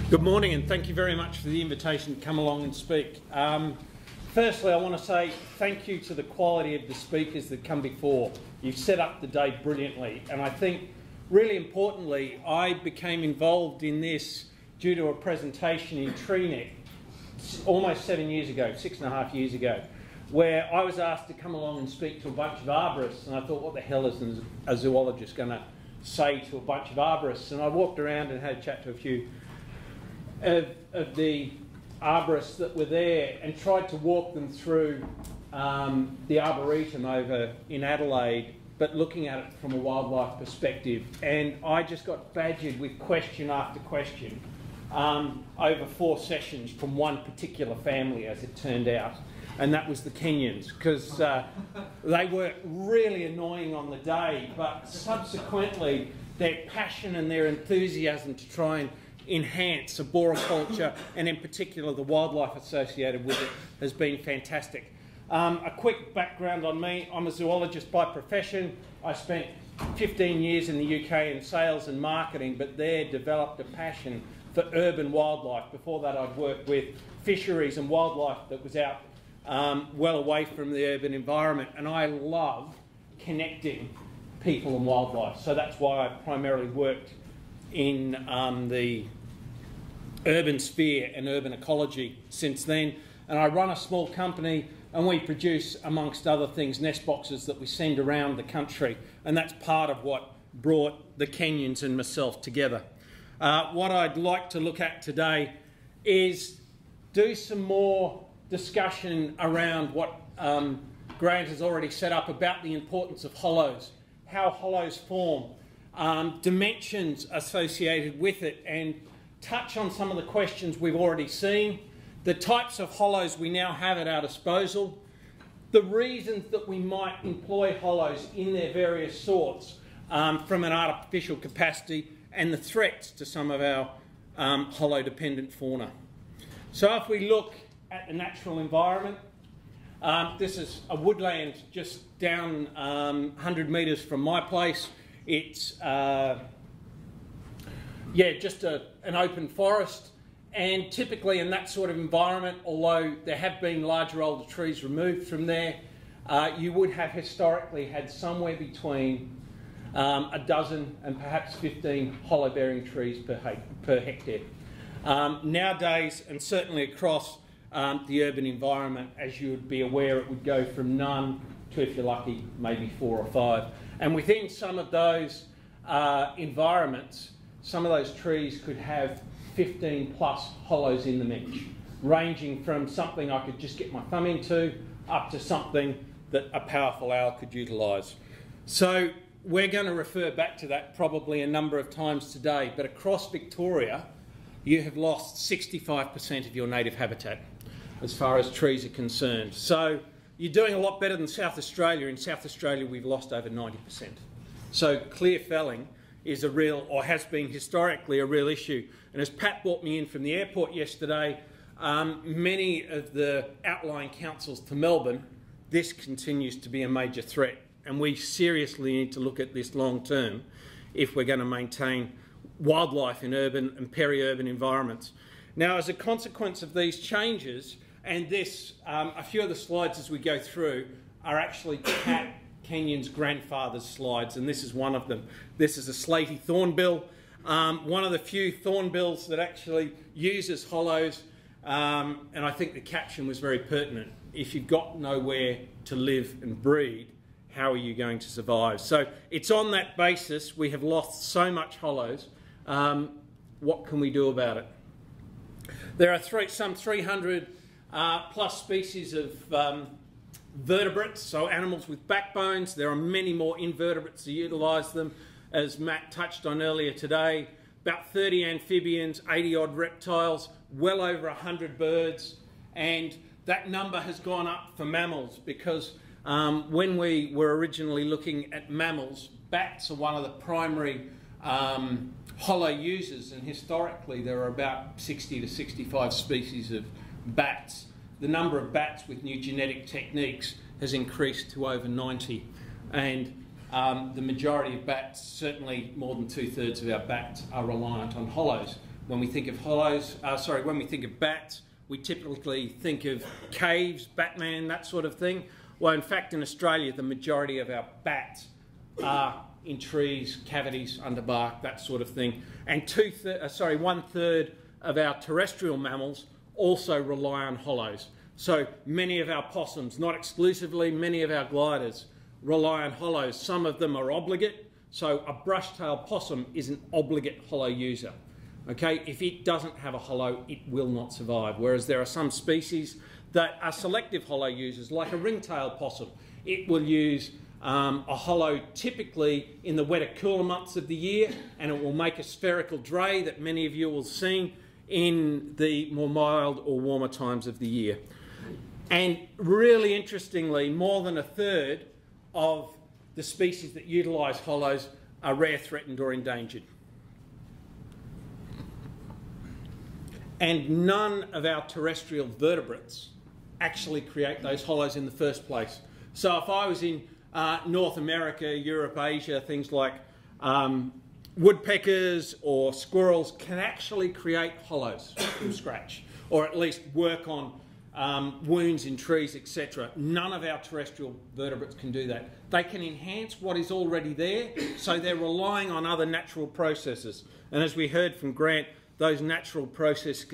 Good morning, and thank you very much for the invitation to come along and speak. Firstly, I want to say thank you to the quality of the speakers that come before. You've set up the day brilliantly, and I think really importantly, I became involved in this due to a presentation in TreeNet almost 7 years ago, 6.5 years ago, where I was asked to come along and speak to a bunch of arborists, and I thought, what the hell is a zoologist going to say to a bunch of arborists? And I walked around and had a chat to a few of the arborists that were there and tried to walk them through the Arboretum over in Adelaide, but looking at it from a wildlife perspective. And I just got badgered with question after question over 4 sessions from one particular family, as it turned out, and that was the Kenyans, because they were really annoying on the day, but subsequently their passion and their enthusiasm to try and enhance arboriculture, and in particular the wildlife associated with it, has been fantastic. A quick background on me: I'm a zoologist by profession. I spent 15 years in the UK in sales and marketing, but there developed a passion for urban wildlife. Before that, I'd worked with fisheries and wildlife that was out well away from the urban environment, and I love connecting people and wildlife. So that's why I primarily worked in the urban sphere and urban ecology since then. And I run a small company, and we produce, amongst other things, nest boxes that we send around the country, and that's part of what brought the Kenyans and myself together. What I'd like to look at today is do some more discussion around what Grant has already set up about the importance of hollows, how hollows form, dimensions associated with it, and touch on some of the questions we've already seen, the types of hollows we now have at our disposal, the reasons that we might employ hollows in their various sorts from an artificial capacity, and the threats to some of our hollow-dependent fauna. So if we look at the natural environment, this is a woodland just down 100 metres from my place. It's just an open forest, and typically in that sort of environment, although there have been larger older trees removed from there, you would have historically had somewhere between a dozen and perhaps 15 hollow-bearing trees per hectare. Nowadays, and certainly across the urban environment, as you would be aware, it would go from none to, if you're lucky, maybe 4 or 5. And within some of those environments, some of those trees could have 15 plus hollows in them each, ranging from something I could just get my thumb into up to something that a powerful owl could utilise. So we're going to refer back to that probably a number of times today, but across Victoria you have lost 65% of your native habitat as far as trees are concerned. So you're doing a lot better than South Australia. In South Australia we've lost over 90%. So clear felling is a real, or has been historically, a real issue. And as Pat brought me in from the airport yesterday, many of the outlying councils to Melbourne, this continues to be a major threat. And we seriously need to look at this long term if we're going to maintain wildlife in urban and peri-urban environments. Now, as a consequence of these changes, and this, a few of the slides as we go through are actually Pat Kenyon's grandfather's slides, and this is one of them. This is a slaty thornbill, one of the few thornbills that actually uses hollows, and I think the caption was very pertinent. If you've got nowhere to live and breed, how are you going to survive? So it's on that basis we have lost so much hollows. What can we do about it? There are some 300 plus species of vertebrates, so animals with backbones. There are many more invertebrates that utilise them, as Matt touched on earlier today. About 30 amphibians, 80 odd reptiles, well over 100 birds, and that number has gone up for mammals because when we were originally looking at mammals, bats are one of the primary hollow users, and historically there are about 60 to 65 species of bats. The number of bats with new genetic techniques has increased to over 90, and the majority of bats, certainly more than 2/3 of our bats, are reliant on hollows. when we think of hollows, when we think of bats, we typically think of caves, Batman, that sort of thing. Well, in fact, in Australia, the majority of our bats are in trees, cavities, under bark, that sort of thing. And 1/3 of our terrestrial mammals also rely on hollows. So many of our possums, not exclusively, many of our gliders rely on hollows. Some of them are obligate. So a brush-tailed possum is an obligate hollow user. Okay, if it doesn't have a hollow, it will not survive. Whereas there are some species that are selective hollow users, like a ring-tailed possum. It will use a hollow typically in the wetter, cooler months of the year, and it will make a spherical dray that many of you will see in the more mild or warmer times of the year. And really interestingly, more than 1/3 of the species that utilise hollows are rare, threatened or endangered. And none of our terrestrial vertebrates actually create those hollows in the first place. So if I was in North America, Europe, Asia, things like woodpeckers or squirrels can actually create hollows from scratch, or at least work on wounds in trees, etc. None of our terrestrial vertebrates can do that. They can enhance what is already there, so they're relying on other natural processes. And as we heard from Grant, those natural processes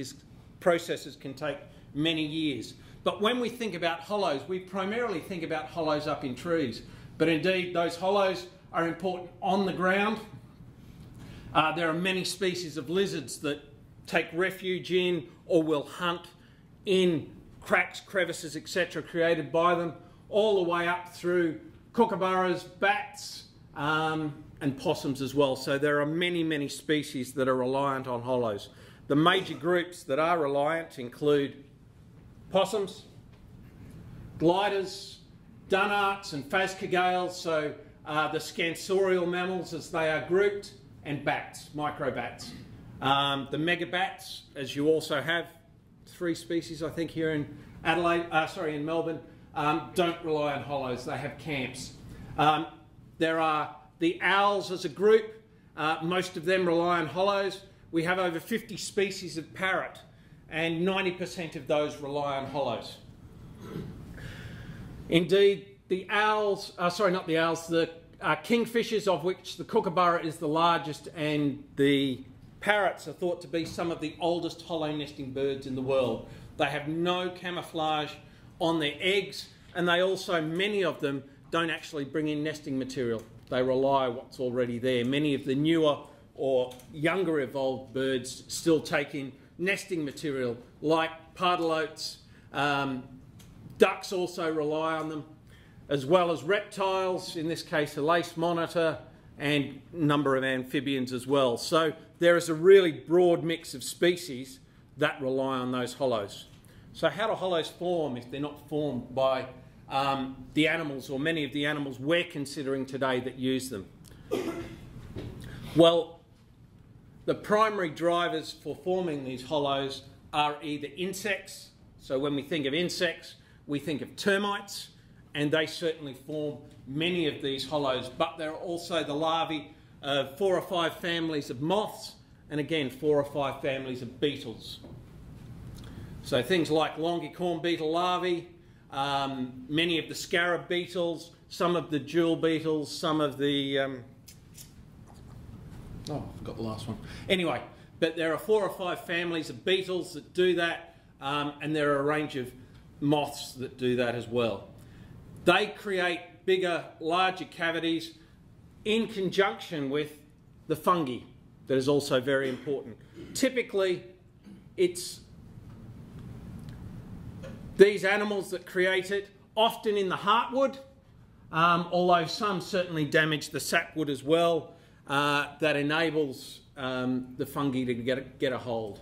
can take many years. But when we think about hollows, we primarily think about hollows up in trees. But indeed, those hollows are important on the ground. There are many species of lizards that take refuge in or will hunt in cracks, crevices, etc. created by them, all the way up through kookaburras, bats, and possums as well. So there are many, many species that are reliant on hollows. The major groups that are reliant include possums, gliders, dunarts and phascogales, so the scansorial mammals as they are grouped, and bats, microbats. The megabats, as you also have 3 species I think here in in Melbourne, don't rely on hollows, they have camps. There are the owls as a group, most of them rely on hollows. We have over 50 species of parrot, and 90% of those rely on hollows. Indeed, the owls, the kingfishers, of which the kookaburra is the largest, and the parrots are thought to be some of the oldest hollow nesting birds in the world. They have no camouflage on their eggs, and they also, many of them, don't actually bring in nesting material. They rely on what's already there. Many of the newer or younger evolved birds still take in nesting material, like pardalotes. Ducks also rely on them, as well as reptiles, in this case a lace monitor, and a number of amphibians as well. So there is a really broad mix of species that rely on those hollows. So how do hollows form if they're not formed by the animals, or many of the animals we're considering today that use them? Well, the primary drivers for forming these hollows are either insects. So when we think of insects, we think of termites, and they certainly form many of these hollows. But there are also the larvae of 4 or 5 families of moths, and again 4 or 5 families of beetles. So things like longicorn beetle larvae, many of the scarab beetles, some of the jewel beetles, some of the... oh, I forgot the last one. Anyway, but there are 4 or 5 families of beetles that do that, and there are a range of moths that do that as well. They create bigger, larger cavities in conjunction with the fungi. That is also very important. Typically, it's these animals that create it, often in the heartwood, although some certainly damage the sapwood as well, that enables the fungi to get a hold.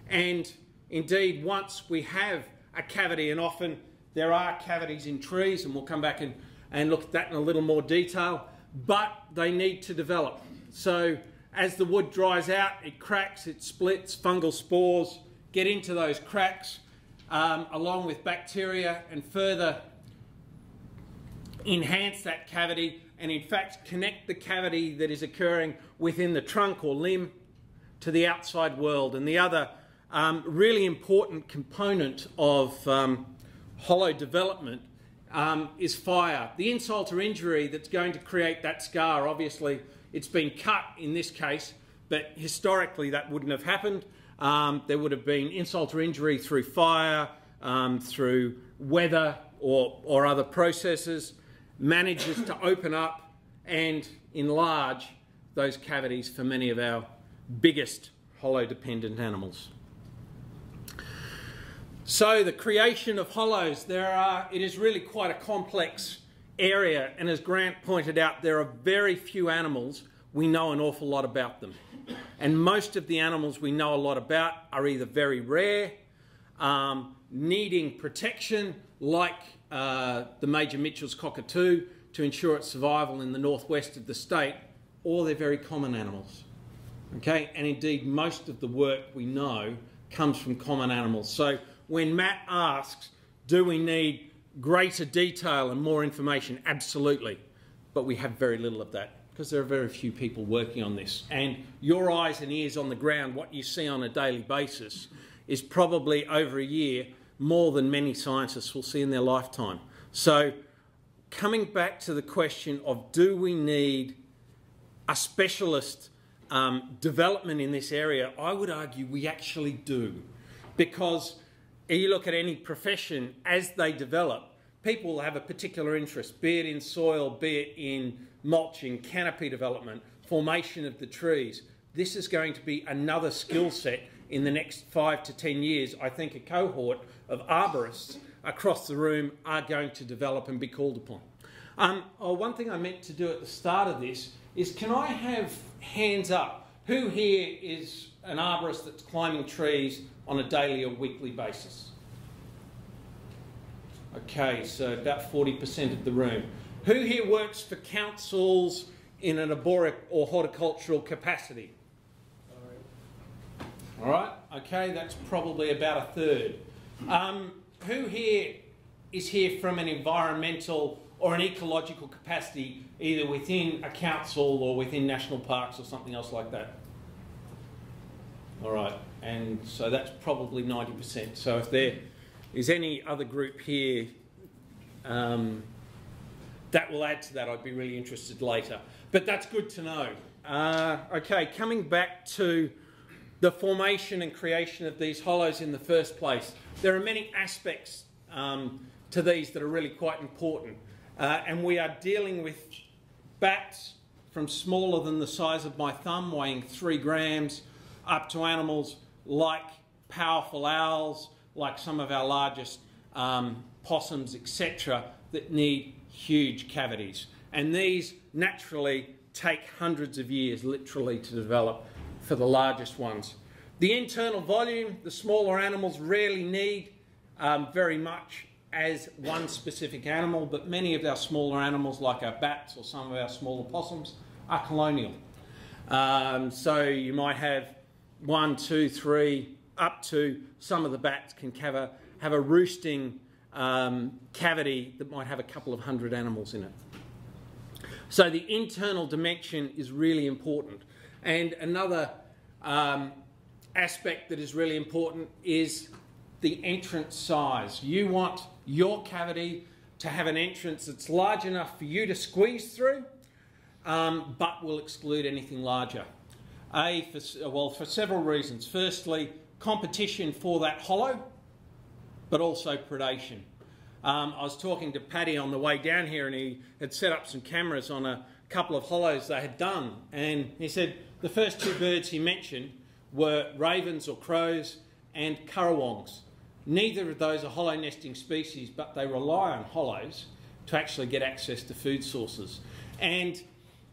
And indeed, once we have a cavity, and often there are cavities in trees, and we'll come back and look at that in a little more detail, but they need to develop. So as the wood dries out, it cracks, it splits, fungal spores get into those cracks, along with bacteria, and further enhance that cavity, and in fact connect the cavity that is occurring within the trunk or limb to the outside world. And the other really important component of hollow development is fire. The insult or injury that's going to create that scar, obviously it's been cut in this case, but historically that wouldn't have happened. There would have been insult or injury through fire, through weather or other processes, manages to open up and enlarge those cavities for many of our biggest hollow dependent animals. So the creation of hollows, it is really quite a complex area, and as Grant pointed out, there are very few animals we know an awful lot about them. And most of the animals we know a lot about are either very rare, needing protection, like the Major Mitchell's cockatoo to ensure its survival in the northwest of the state, or they're very common animals. Okay, and indeed most of the work we know comes from common animals. So when Matt asks, do we need greater detail and more information? Absolutely, but we have very little of that because there are very few people working on this. And your eyes and ears on the ground, what you see on a daily basis, is probably over a year more than many scientists will see in their lifetime. So coming back to the question of do we need a specialist development in this area, I would argue we actually do. Because you look at any profession, as they develop, people will have a particular interest, be it in soil, be it in mulching, canopy development, formation of the trees. This is going to be another skill set in the next 5 to 10 years. I think a cohort of arborists across the room are going to develop and be called upon. One thing I meant to do at the start of this is, can I have hands up? Who here is an arborist that's climbing trees on a daily or weekly basis? Okay, so about 40% of the room. Who here works for councils in an arboric or horticultural capacity? All right, okay, that's probably about a third. Who here is here from an environmental or an ecological capacity, either within a council or within national parks or something else like that? All right, and so that's probably 90%. So if there is any other group here that will add to that, I'd be really interested later. But that's good to know. Okay, coming back to the formation and creation of these hollows in the first place. There are many aspects to these that are really quite important. And we are dealing with bats from smaller than the size of my thumb, weighing 3 grams, up to animals like powerful owls, like some of our largest possums, etc., that need huge cavities. And these naturally take hundreds of years, literally, to develop for the largest ones. The internal volume, the smaller animals rarely need very much as one specific animal, but many of our smaller animals, like our bats or some of our smaller possums, are colonial. So you might have 1, 2, 3, up to some of the bats can have a roosting cavity that might have a couple of hundred animals in it. So the internal dimension is really important. And another aspect that is really important is the entrance size. You want your cavity to have an entrance that's large enough for you to squeeze through, but will exclude anything larger. For several reasons. Firstly, competition for that hollow, but also predation. I was talking to Paddy on the way down here, and he had set up some cameras on a couple of hollows they had done, and he said the first 2 birds he mentioned were ravens or crows and currawongs. Neither of those are hollow nesting species, but they rely on hollows to actually get access to food sources. And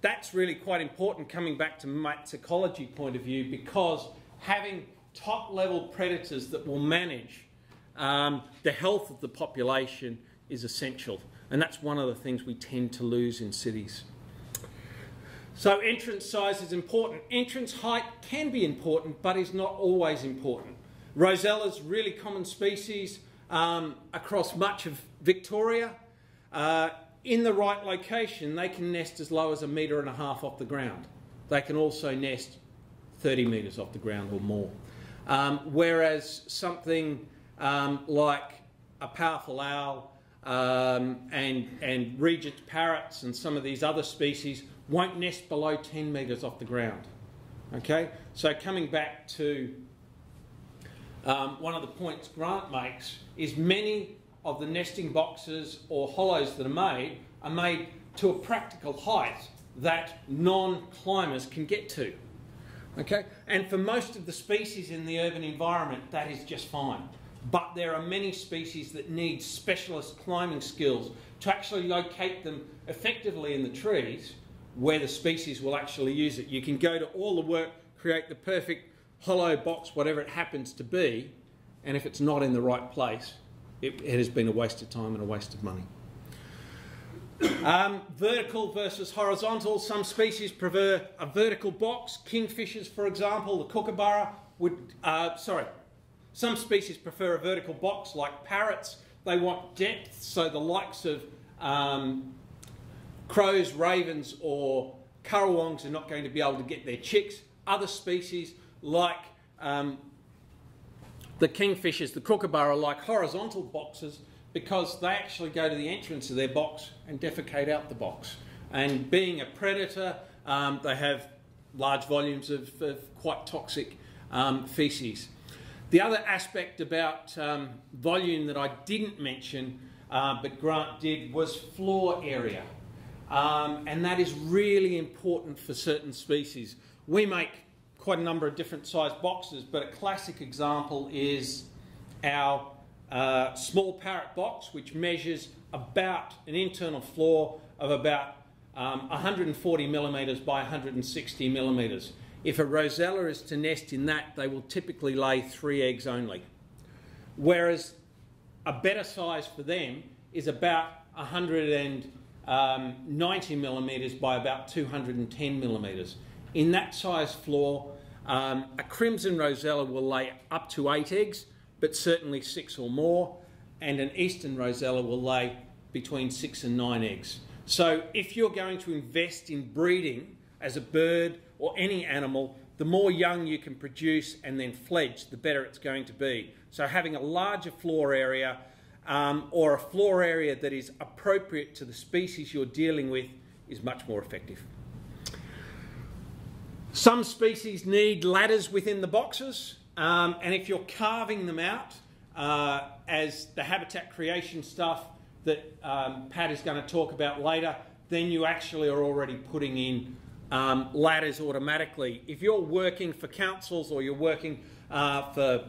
that's really quite important, coming back to Matt's ecology point of view, because having top-level predators that will manage the health of the population is essential. And that's one of the things we tend to lose in cities. So entrance size is important. Entrance height can be important, but is not always important. Rosella's really common species across much of Victoria. In the right location, they can nest as low as 1.5 meters off the ground. They can also nest 30 metres off the ground or more. Whereas something like a powerful owl and regent parrots and some of these other species won't nest below 10 metres off the ground. Okay, so coming back to one of the points Grant makes is many of the nesting boxes or hollows that are made to a practical height that non-climbers can get to. Okay, and for most of the species in the urban environment, that is just fine. But there are many species that need specialist climbing skills to actually locate them effectively in the trees where the species will actually use it. You can go to all the work, create the perfect hollow box, whatever it happens to be, and if it's not in the right place, it has been a waste of time and a waste of money. Vertical versus horizontal. Some species prefer a vertical box. Kingfishers, for example, the kookaburra would... some species prefer a vertical box, like parrots. They want depth, so the likes of crows, ravens or currawongs are not going to be able to get their chicks. Other species, like the kingfishers, the kookaburra, like horizontal boxes because they actually go to the entrance of their box and defecate out the box. And being a predator, they have large volumes of quite toxic feces. The other aspect about volume that I didn't mention, but Grant did, was floor area. And that is really important for certain species. We make quite a number of different sized boxes, but a classic example is our small parrot box, which measures about an internal floor of about 140 millimetres by 160 millimetres. If a Rosella is to nest in that, they will typically lay 3 eggs only. Whereas a better size for them is about 190 millimetres by about 210 millimetres. In that size floor, a crimson Rosella will lay up to 8 eggs, but certainly 6 or more, and an eastern Rosella will lay between 6 and 9 eggs. So if you're going to invest in breeding as a bird or any animal, the more young you can produce and then fledge, the better it's going to be. So having a larger floor area or a floor area that is appropriate to the species you're dealing with is much more effective. Some species need ladders within the boxes, and if you're carving them out as the habitat creation stuff that Pat is going to talk about later, then you actually are already putting in ladders automatically. If you're working for councils or you're working for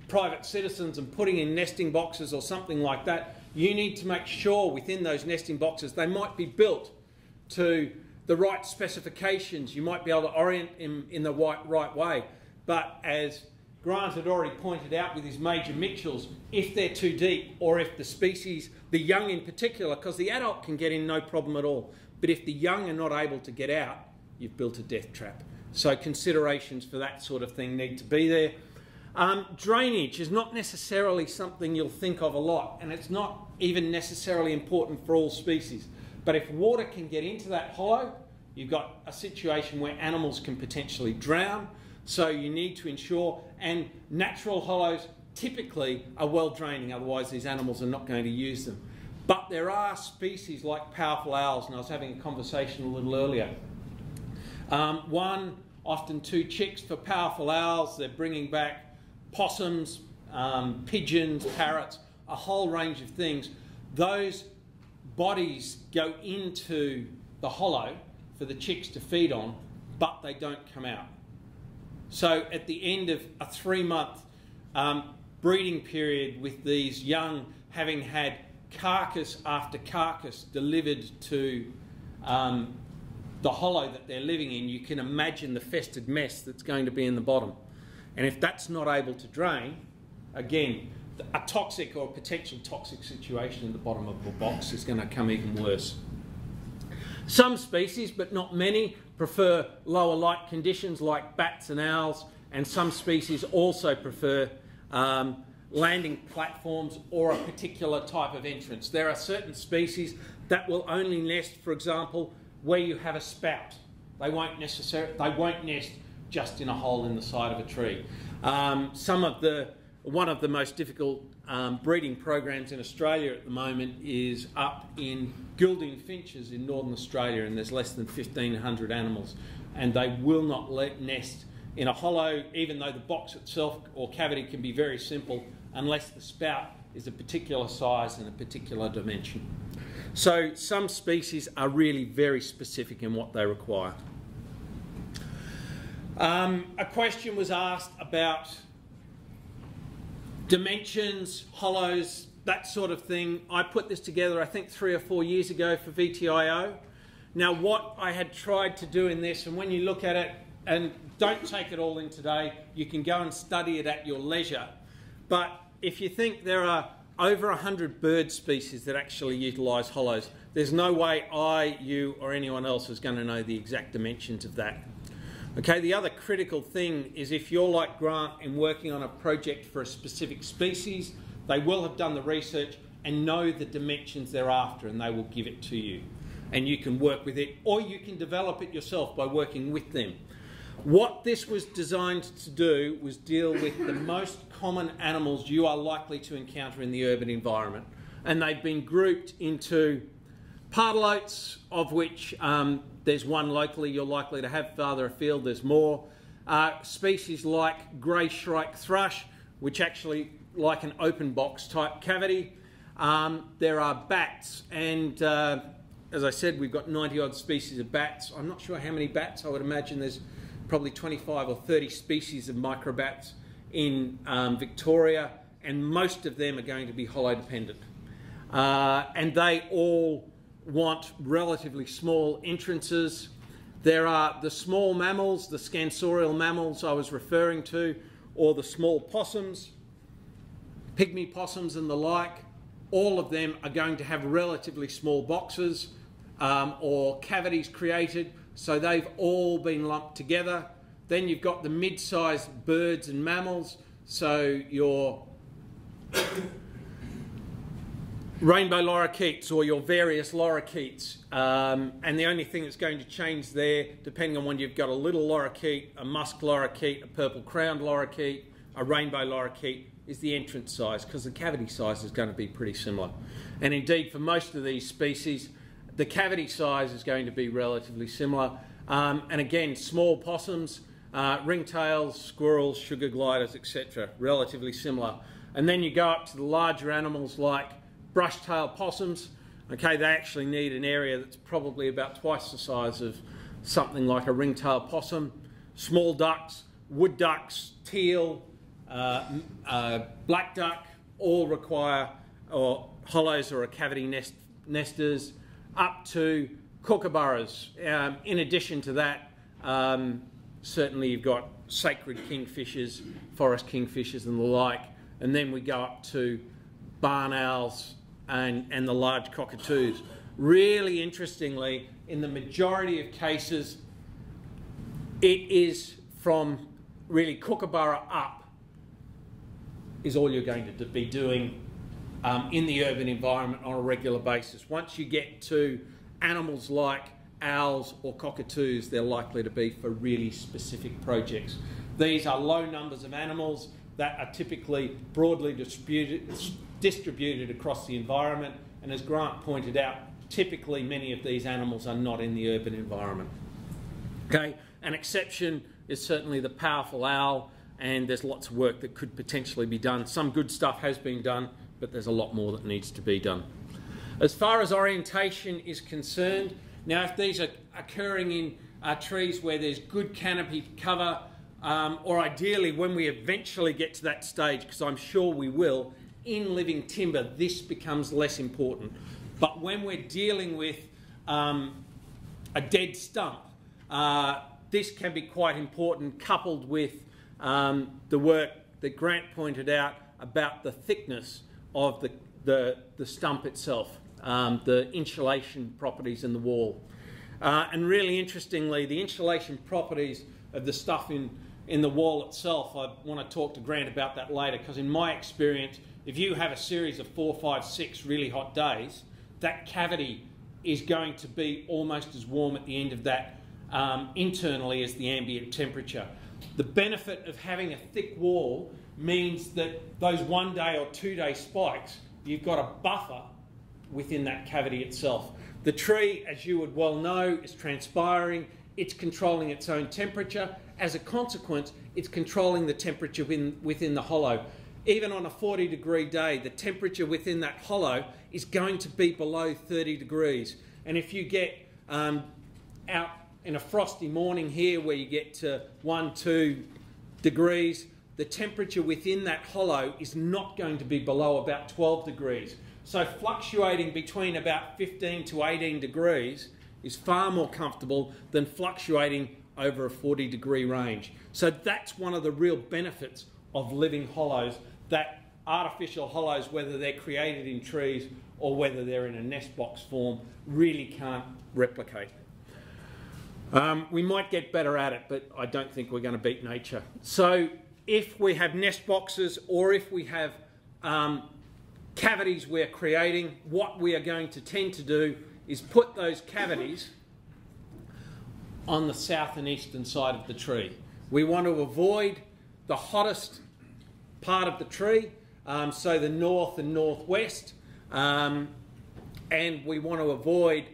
private citizens and putting in nesting boxes or something like that, you need to make sure within those nesting boxes they might be built to the right specifications. You might be able to orient in the right way. But as Grant had already pointed out with his major Mitchells, if they're too deep or if the species, the young in particular, because the adult can get in no problem at all, but if the young are not able to get out, you've built a death trap. So considerations for that sort of thing need to be there. Drainage is not necessarily something you'll think of a lot, and it's not even necessarily important for all species. But if water can get into that hollow, you've got a situation where animals can potentially drown. So you need to ensure, and natural hollows typically are well draining, otherwise these animals are not going to use them. But there are species like powerful owls, and I was having a conversation a little earlier. One, often 2 chicks for powerful owls. They're bringing back possums, pigeons, parrots, a whole range of things. Those bodies go into the hollow for the chicks to feed on, but they don't come out. So at the end of a 3-month breeding period with these young having had carcass after carcass delivered to the hollow that they're living in, you can imagine the festered mess that's going to be in the bottom. And if that's not able to drain, again, a toxic or potential toxic situation in the bottom of the box is going to come even worse. Some species, but not many, prefer lower light conditions like bats and owls, and some species also prefer landing platforms or a particular type of entrance. There are certain species that will only nest, for example, where you have a spout. They won't nest just in a hole in the side of a tree. One of the most difficult breeding programs in Australia at the moment is up in gilding finches in northern Australia, and there's less than 1,500 animals, and they will not nest in a hollow, even though the box itself or cavity can be very simple, unless the spout is a particular size and a particular dimension. So some species are really very specific in what they require. A question was asked about dimensions, hollows, that sort of thing. I put this together, I think, 3 or 4 years ago for VTIO. Now, what I had tried to do in this, and when you look at it, and don't take it all in today, you can go and study it at your leisure. But if you think there are over 100 bird species that actually utilise hollows, there's no way I, you, or anyone else is going to know the exact dimensions of that. Okay, the other critical thing is if you're like Grant in working on a project for a specific species, they will have done the research and know the dimensions they're after, and they will give it to you. And you can work with it, or you can develop it yourself by working with them. What this was designed to do was deal with the most common animals you are likely to encounter in the urban environment. And they've been grouped into pardalotes, of which there's one locally you're likely to have, farther afield there's more. Species like grey shrike thrush, which actually like an open box type cavity. There are bats, and as I said, we've got 90 odd species of bats. I'm not sure how many bats. I would imagine there's probably 25 or 30 species of microbats in Victoria, and most of them are going to be hollow dependent. And they all want relatively small entrances. There are the small mammals, the scansorial mammals I was referring to, or the small possums, pygmy possums and the like. All of them are going to have relatively small boxes or cavities created, so they've all been lumped together. Then you've got the mid-sized birds and mammals, so your rainbow lorikeets or your various lorikeets, and the only thing that's going to change there, depending on when you've got a little lorikeet, a musk lorikeet, a purple-crowned lorikeet, a rainbow lorikeet, is the entrance size, because the cavity size is going to be pretty similar. And indeed, for most of these species, the cavity size is going to be relatively similar. And again, small possums, ringtails, squirrels, sugar gliders, etc., relatively similar. And then you go up to the larger animals like brush-tailed possums. Okay, they actually need an area that's probably about twice the size of something like a ringtail possum. Small ducks, wood ducks, teal, black duck, all require hollows or a cavity nesters, up to kookaburras. In addition to that, certainly you've got sacred kingfishers, forest kingfishers and the like, and then we go up to barn owls and the large cockatoos. Really interestingly, in the majority of cases, it is from really kookaburra up is all you're going to be doing in the urban environment on a regular basis. Once you get to animals like owls or cockatoos, they're likely to be for really specific projects. These are low numbers of animals that are typically broadly distributed across the environment, and as Grant pointed out, typically many of these animals are not in the urban environment. Okay, an exception is certainly the powerful owl, and there's lots of work that could potentially be done. Some good stuff has been done, but there's a lot more that needs to be done. As far as orientation is concerned, now if these are occurring in trees where there's good canopy cover, or ideally when we eventually get to that stage, because I'm sure we will, in living timber, this becomes less important. But when we're dealing with a dead stump, this can be quite important, coupled with the work that Grant pointed out about the thickness of the stump itself, the insulation properties in the wall. And really interestingly, the insulation properties of the stuff in the wall itself, I want to talk to Grant about that later, because in my experience, if you have a series of 4, 5, 6 really hot days, that cavity is going to be almost as warm at the end of that internally as the ambient temperature. The benefit of having a thick wall means that those 1 day or 2 day spikes, you've got a buffer within that cavity itself. The tree, as you would well know, is transpiring, it's controlling its own temperature. As a consequence, it's controlling the temperature within the hollow. Even on a 40-degree day, the temperature within that hollow is going to be below 30 degrees. And if you get out in a frosty morning here where you get to 1-2 degrees, the temperature within that hollow is not going to be below about 12 degrees. So fluctuating between about 15 to 18 degrees is far more comfortable than fluctuating over a 40-degree range. So that's one of the real benefits of living hollows that artificial hollows, whether they're created in trees or whether they're in a nest box form, really can't replicate. We might get better at it, but I don't think we're going to beat nature. So if we have nest boxes or if we have cavities we're creating, what we are going to tend to do is put those cavities on the south and eastern side of the tree. We want to avoid the hottest part of the tree, so the north and northwest, and we want to avoid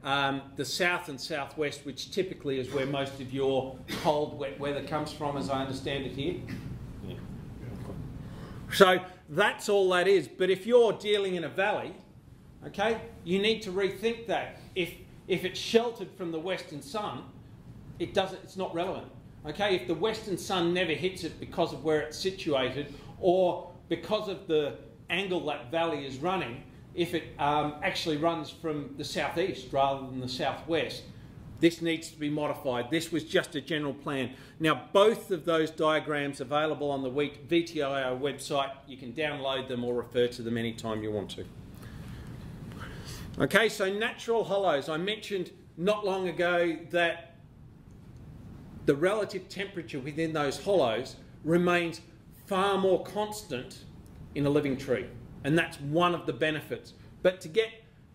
the south and southwest, which typically is where most of your cold, wet weather comes from, as I understand it here. Yeah. So that's all that is. But if you're dealing in a valley, okay, you need to rethink that. If it's sheltered from the western sun, it's not relevant. Okay, if the western sun never hits it because of where it's situated or because of the angle that valley is running, if it actually runs from the southeast rather than the southwest, this needs to be modified. This was just a general plan. Now, both of those diagrams available on the VTIO website. You can download them or refer to them anytime you want to. Okay, so natural hollows. I mentioned not long ago that the relative temperature within those hollows remains far more constant in a living tree. And that's one of the benefits. But to get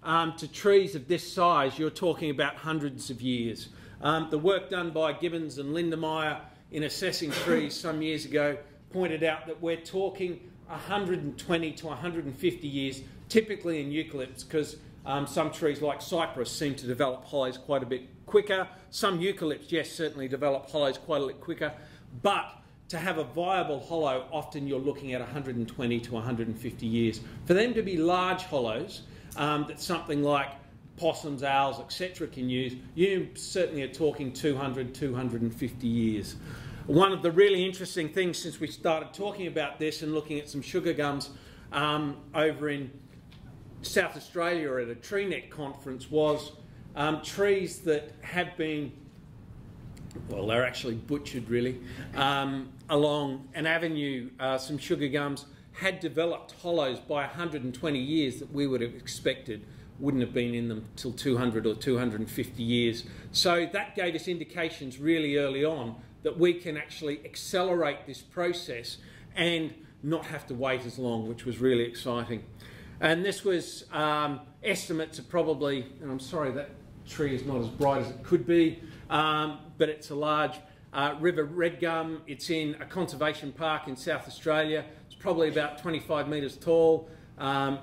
to trees of this size, you're talking about hundreds of years. The work done by Gibbons and Lindemeyer in assessing trees some years ago pointed out that we're talking 120 to 150 years, typically in eucalypts, because some trees like cypress seem to develop hollows quite a bit quicker. Some eucalypts, yes, certainly develop hollows quite a bit quicker. But to have a viable hollow, often you're looking at 120 to 150 years. For them to be large hollows that something like possums, owls, etc. can use, you certainly are talking 200, 250 years. One of the really interesting things since we started talking about this and looking at some sugar gums over in South Australia at a tree net conference was trees that have been, well, they're actually butchered really, along an avenue. Some sugar gums had developed hollows by 120 years that we would have expected wouldn't have been in them till 200 or 250 years. So that gave us indications really early on that we can actually accelerate this process and not have to wait as long, which was really exciting. And this was estimates of probably, and I'm sorry that tree is not as bright as it could be, but it's a large river red gum. It's in a conservation park in South Australia. It's probably about 25 metres tall.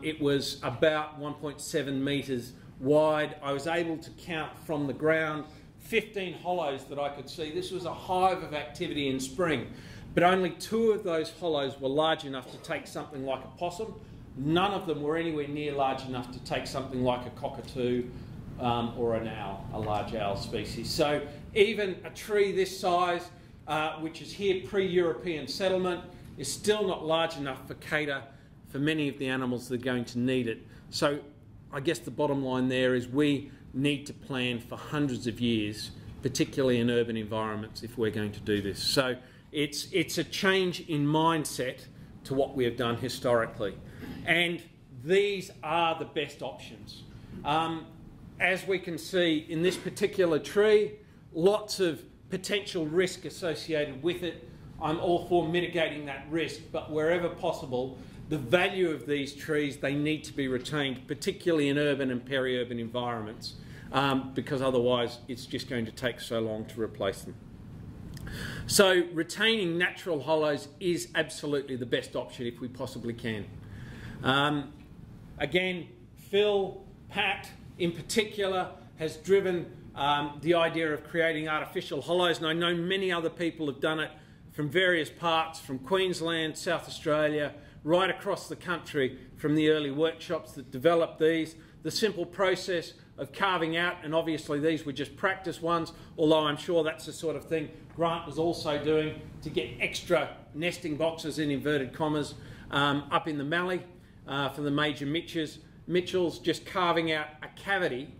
It was about 1.7 metres wide. I was able to count from the ground 15 hollows that I could see. This was a hive of activity in spring, but only 2 of those hollows were large enough to take something like a possum. None of them were anywhere near large enough to take something like a cockatoo or an owl, a large owl species. So even a tree this size, which is here pre-European settlement, is still not large enough for cater for many of the animals that are going to need it. So I guess the bottom line there is we need to plan for hundreds of years, particularly in urban environments, if we're going to do this. So it's a change in mindset to what we have done historically. And these are the best options. As we can see in this particular tree, lots of potential risk associated with it. I'm all for mitigating that risk, but wherever possible, the value of these trees, they need to be retained, particularly in urban and peri-urban environments, because otherwise it's just going to take so long to replace them. So retaining natural hollows is absolutely the best option if we possibly can. Again, Phil, Pat in particular, has driven the idea of creating artificial hollows, and I know many other people have done it from various parts, from Queensland, South Australia, right across the country, from the early workshops that developed these. The simple process of carving out, and obviously these were just practice ones, although I'm sure that's the sort of thing Grant was also doing to get extra nesting boxes, in inverted commas, up in the Mallee for the major Mitchells, just carving out a cavity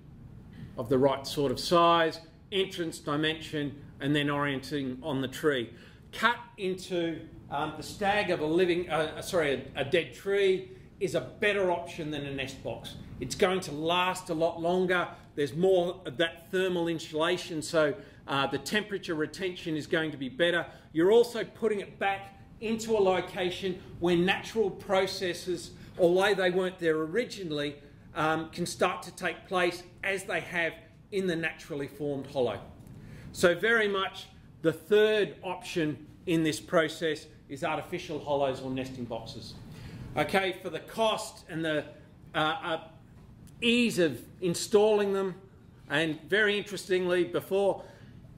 of the right sort of size, entrance dimension, and then orienting on the tree. Cut into the stag of a dead tree is a better option than a nest box. It's going to last a lot longer. There's more of that thermal insulation, so the temperature retention is going to be better. You're also putting it back into a location where natural processes, although they weren't there originally, can start to take place as they have in the naturally formed hollow. So very much the third option in this process is artificial hollows or nesting boxes. Okay, for the cost and the ease of installing them, and very interestingly, before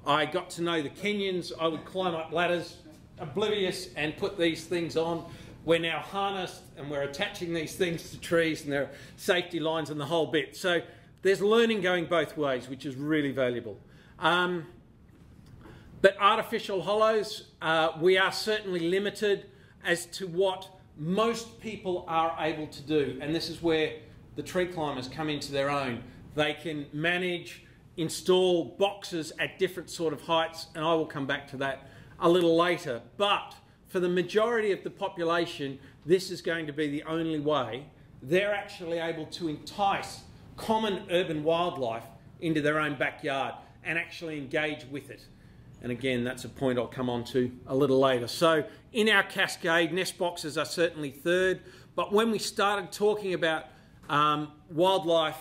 I got to know the Kenyans, I would climb up ladders, oblivious, and put these things on. We're now harnessed and we're attaching these things to trees, and there are safety lines and the whole bit. So there's learning going both ways, which is really valuable. But artificial hollows, we are certainly limited as to what most people are able to do, and this is where the tree climbers come into their own. They can manage, install boxes at different sort of heights, and I will come back to that a little later. But for the majority of the population, this is going to be the only way they're actually able to entice common urban wildlife into their own backyard and actually engage with it. And again, that's a point I'll come on to a little later. So in our cascade, nest boxes are certainly third, but when we started talking about wildlife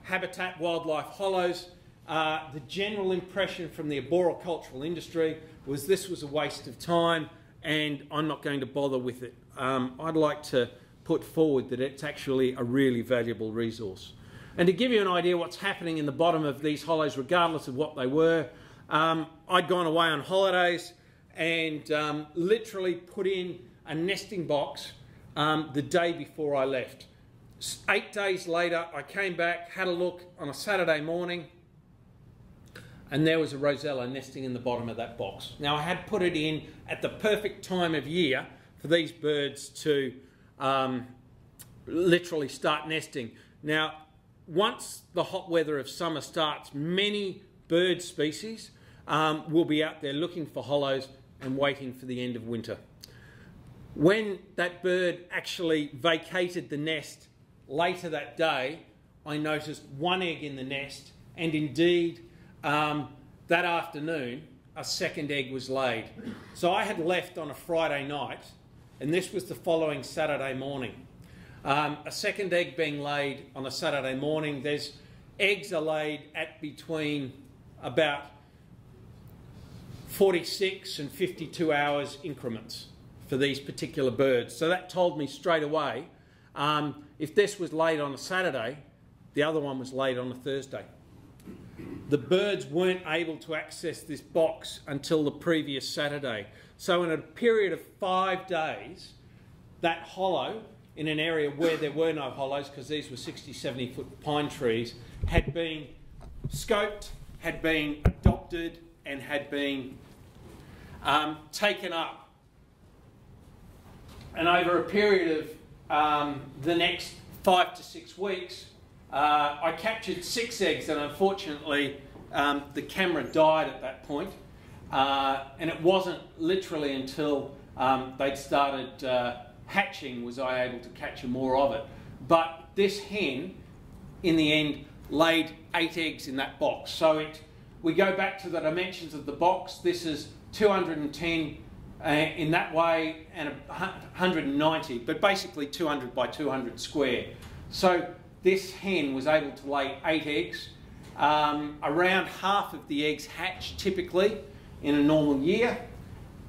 habitat, wildlife hollows, the general impression from the arboricultural industry was this was a waste of time and I'm not going to bother with it. I'd like to put forward that it's actually a really valuable resource. And to give you an idea what's happening in the bottom of these hollows, regardless of what they were, I'd gone away on holidays and literally put in a nesting box the day before I left. 8 days later, I came back, had a look on a Saturday morning, and there was a Rosella nesting in the bottom of that box. Now, I had put it in at the perfect time of year for these birds to literally start nesting. Now, once the hot weather of summer starts, many bird species will be out there looking for hollows and waiting for the end of winter. When that bird actually vacated the nest later that day, I noticed one egg in the nest, and indeed that afternoon a second egg was laid. So I had left on a Friday night, and this was the following Saturday morning. A second egg being laid on a Saturday morning. Eggs are laid at between about 46 and 52 hours increments for these particular birds. So that told me straight away, if this was laid on a Saturday, the other one was laid on a Thursday. The birds weren't able to access this box until the previous Saturday. So in a period of 5 days, that hollow, in an area where there were no hollows, because these were 60, 70 foot pine trees, had been scoped, had been adopted, and had been taken up. And over a period of the next 5 to 6 weeks, I captured 6 eggs, and unfortunately the camera died at that point. And it wasn't literally until they'd started hatching was I able to capture more of it. But this hen, in the end, laid 8 eggs in that box. So we go back to the dimensions of the box. This is 210 in that way and 190, but basically 200 by 200 square. So this hen was able to lay 8 eggs. Around half of the eggs hatch typically in a normal year.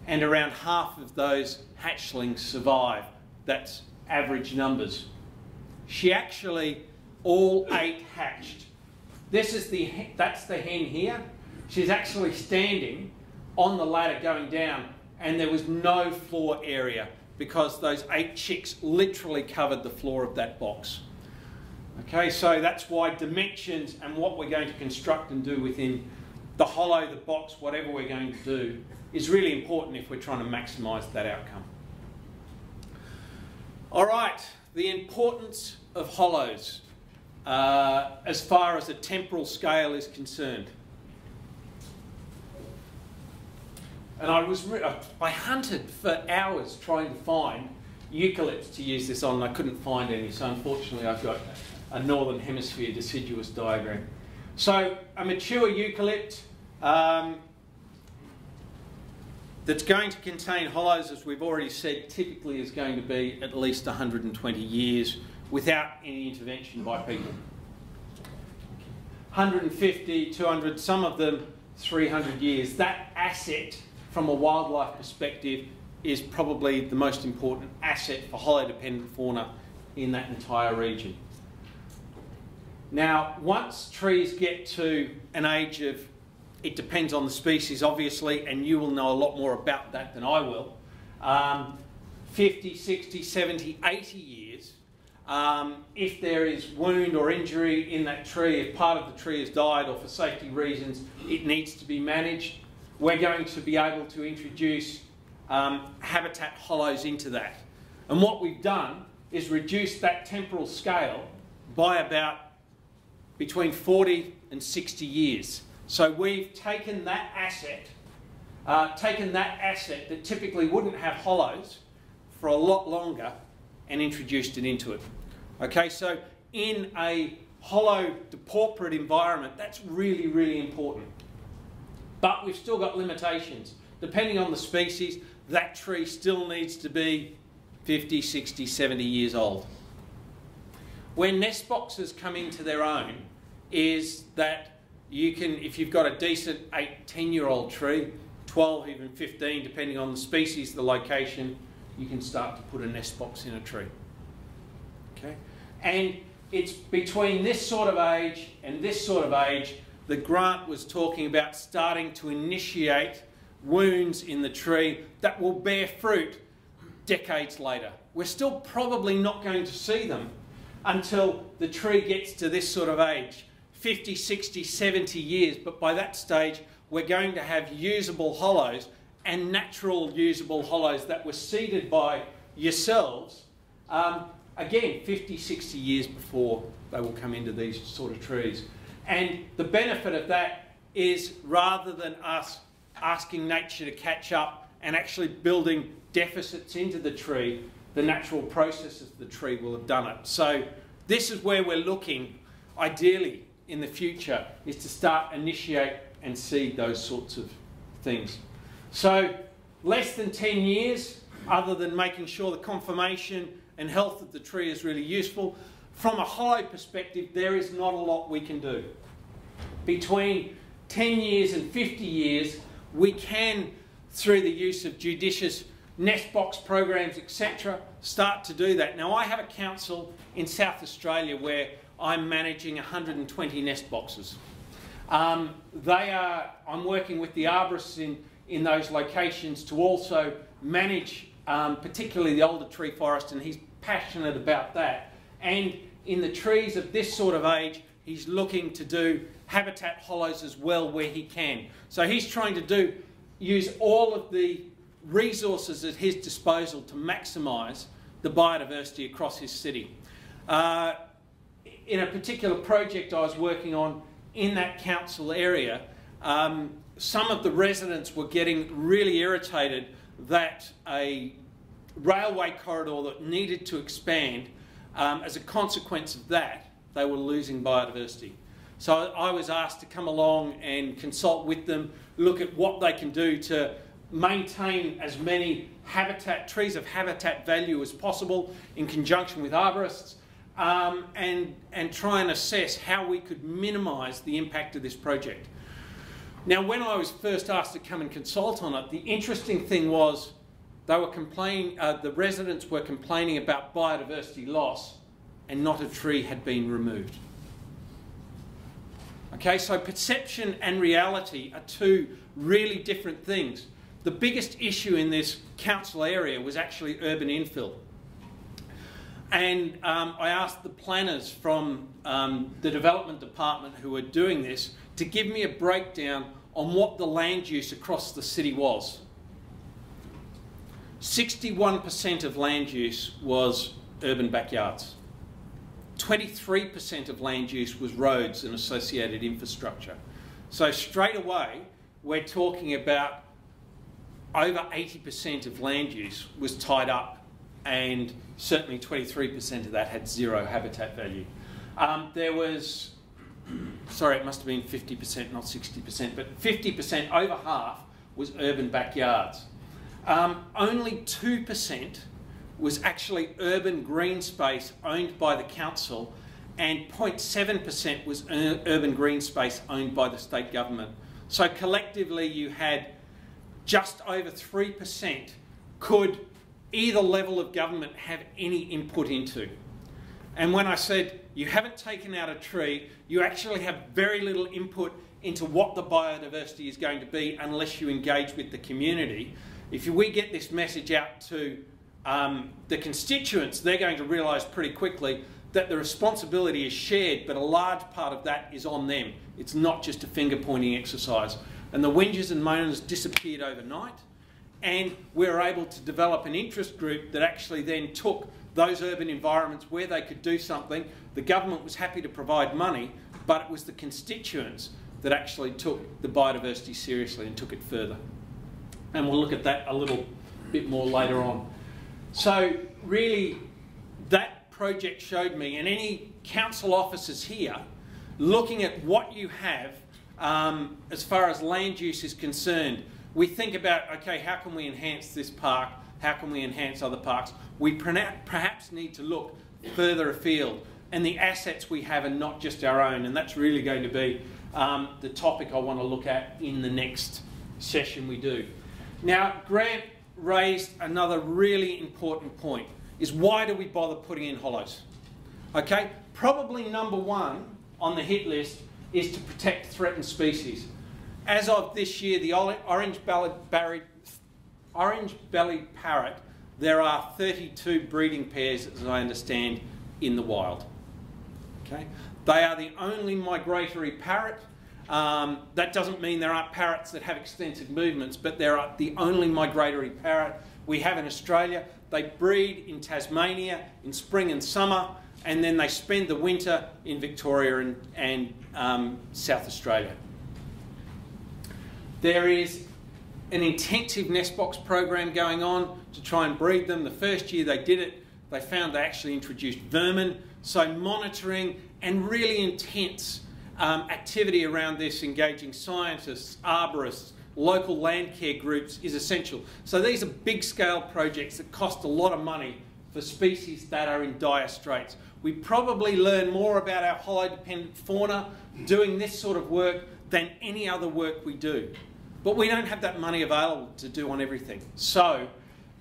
and around half of those hatchlings survive. That's average numbers. She actually, all 8 hatched. That's the hen here. She's actually standing on the ladder going down, and there was no floor area because those 8 chicks literally covered the floor of that box. Okay, so that's why dimensions and what we're going to construct and do within the hollow, the box, whatever we're going to do, is really important if we're trying to maximise that outcome. All right, the importance of hollows as far as a temporal scale is concerned. And I hunted for hours trying to find eucalypts to use this on, and I couldn't find any, so unfortunately I've got a northern hemisphere deciduous diagram. So a mature eucalypt that's going to contain hollows, as we've already said, typically is going to be at least 120 years without any intervention by people. 150, 200, some of them 300 years. That asset from a wildlife perspective is probably the most important asset for hollow-dependent fauna in that entire region. Now, once trees get to an age of, it depends on the species obviously, and you will know a lot more about that than I will, 50, 60, 70, 80 years, if there is wound or injury in that tree, if part of the tree has died or for safety reasons it needs to be managed, we're going to be able to introduce habitat hollows into that. And what we've done is reduce that temporal scale by about between 40 and 60 years. So we've taken that asset that typically wouldn't have hollows for a lot longer and introduced it into it. Okay, so in a hollow depauperate environment, that's really, really important. But we've still got limitations. Depending on the species, that tree still needs to be 50, 60, 70 years old. Where nest boxes come into their own is that you can, if you've got a decent 8, 10-year-old tree, 12, even 15, depending on the species, the location, you can start to put a nest box in a tree. Okay? And it's between this sort of age and this sort of age that Grant was talking about starting to initiate wounds in the tree that will bear fruit decades later. We're still probably not going to see them until the tree gets to this sort of age, 50, 60, 70 years, but by that stage we're going to have usable hollows and natural usable hollows that were seeded by yourselves, again 50, 60 years before they will come into these sort of trees. And the benefit of that is, rather than us asking nature to catch up and actually building deficits into the tree, the natural processes of the tree will have done it. So this is where we're looking, ideally, in the future, is to start, initiate and seed those sorts of things. So less than 10 years, other than making sure the conformation and health of the tree is really useful. From a hollow perspective, there is not a lot we can do. Between 10 years and 50 years, we can, through the use of judicious nest box programs, etc., start to do that. Now, I have a council in South Australia where I'm managing 120 nest boxes. I'm working with the arborists in those locations to also manage particularly the older tree forest, and he's passionate about that. And in the trees of this sort of age, he's looking to do habitat hollows as well where he can. So he's trying to use all of the resources at his disposal to maximise the biodiversity across his city. In a particular project I was working on in that council area, some of the residents were getting really irritated that a railway corridor that needed to expand, as a consequence of that, they were losing biodiversity. So I was asked to come along and consult with them, look at what they can do to maintain as many trees of habitat value as possible in conjunction with arborists, and try and assess how we could minimise the impact of this project. Now, when I was first asked to come and consult on it, the interesting thing was they were the residents were complaining about biodiversity loss and not a tree had been removed. Okay, so perception and reality are two really different things. The biggest issue in this council area was actually urban infill. And I asked the planners from the development department who were doing this to give me a breakdown on what the land use across the city was. 61% of land use was urban backyards. 23% of land use was roads and associated infrastructure. So straight away, we're talking about over 80% of land use was tied up, and certainly 23% of that had zero habitat value. There was, sorry, it must have been 50%, not 60%, but 50%, over half, was urban backyards. Only 2% was actually urban green space owned by the council, and 0.7% was urban green space owned by the state government. So collectively you had just over 3% could either level of government have any input into. And when I said you haven't taken out a tree, you actually have very little input into what the biodiversity is going to be unless you engage with the community. If we get this message out to the constituents, they're going to realise pretty quickly that the responsibility is shared, but a large part of that is on them. It's not just a finger-pointing exercise. And the whinges and moaners disappeared overnight, and we were able to develop an interest group that actually then took those urban environments where they could do something. The government was happy to provide money, but it was the constituents that actually took the biodiversity seriously and took it further. And we'll look at that a little bit more later on. So really, that project showed me, and any council officers here, looking at what you have as far as land use is concerned, we think about, okay, how can we enhance this park? How can we enhance other parks? We perhaps need to look further afield, and the assets we have are not just our own, and that's really going to be the topic I want to look at in the next session we do. Now, Grant raised another really important point, is why do we bother putting in hollows? Okay, probably number one on the hit list is to protect threatened species. As of this year, the orange-bellied parrot, there are 32 breeding pairs, as I understand, in the wild. Okay? They are the only migratory parrot. That doesn't mean there aren't parrots that have extensive movements, but they are the only migratory parrot we have in Australia. They breed in Tasmania in spring and summer, and then they spend the winter in Victoria and South Australia. There is an intensive nest box program going on to try and breed them. The first year they did it, they found they actually introduced vermin. So monitoring and really intense activity around this, engaging scientists, arborists, local land care groups is essential. So these are big scale projects that cost a lot of money for species that are in dire straits. We probably learn more about our hollow-dependent fauna doing this sort of work than any other work we do. But we don't have that money available to do on everything. So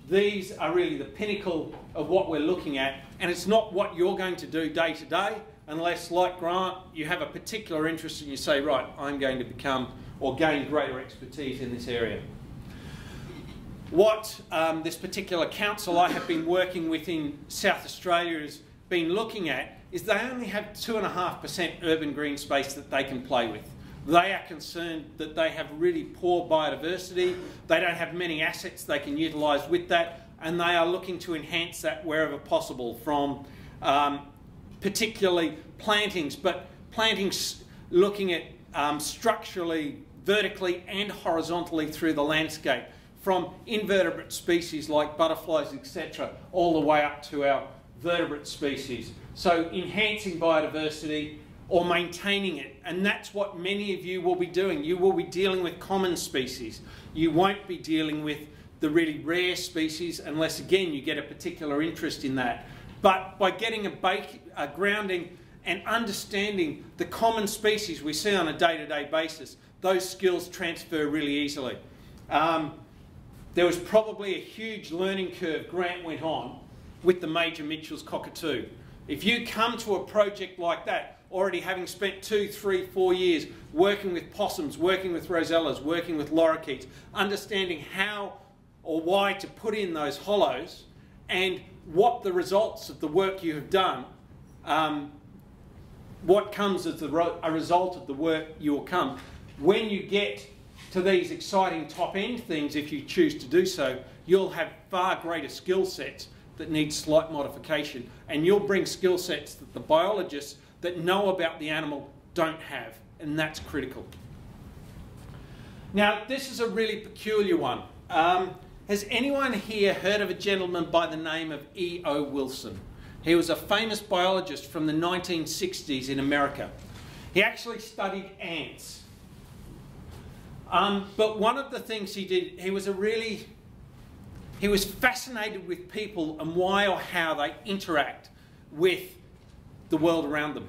these are really the pinnacle of what we're looking at, and it's not what you're going to do day to day unless, like Grant, you have a particular interest and you say, right, I'm going to become or gain greater expertise in this area. What this particular council I have been working with in South Australia has been looking at is they only have 2.5% urban green space that they can play with. They are concerned that they have really poor biodiversity, they don't have many assets they can utilise with that, and they are looking to enhance that wherever possible, from particularly plantings, but plantings looking at structurally, vertically and horizontally through the landscape, from invertebrate species like butterflies, etc., all the way up to our vertebrate species. So enhancing biodiversity or maintaining it, and that's what many of you will be doing. You will be dealing with common species. You won't be dealing with the really rare species unless, again, you get a particular interest in that. But by getting a grounding and understanding the common species we see on a day-to-day basis, those skills transfer really easily. There was probably a huge learning curve Grant went on with the Major Mitchell's cockatoo. If you come to a project like that, already having spent 2, 3, 4 years working with possums, working with rosellas, working with lorikeets, understanding how or why to put in those hollows and what the results of the work you have done, what comes as a result of the work you will come. When you get to these exciting top-end things, if you choose to do so, you'll have far greater skill sets that need slight modification, and you'll bring skill sets that the biologists that know about the animal don't have, and that's critical. Now, this is a really peculiar one. Has anyone here heard of a gentleman by the name of E.O. Wilson? He was a famous biologist from the 1960s in America. He actually studied ants. But one of the things he did, he was fascinated with people and why or how they interact with the world around them.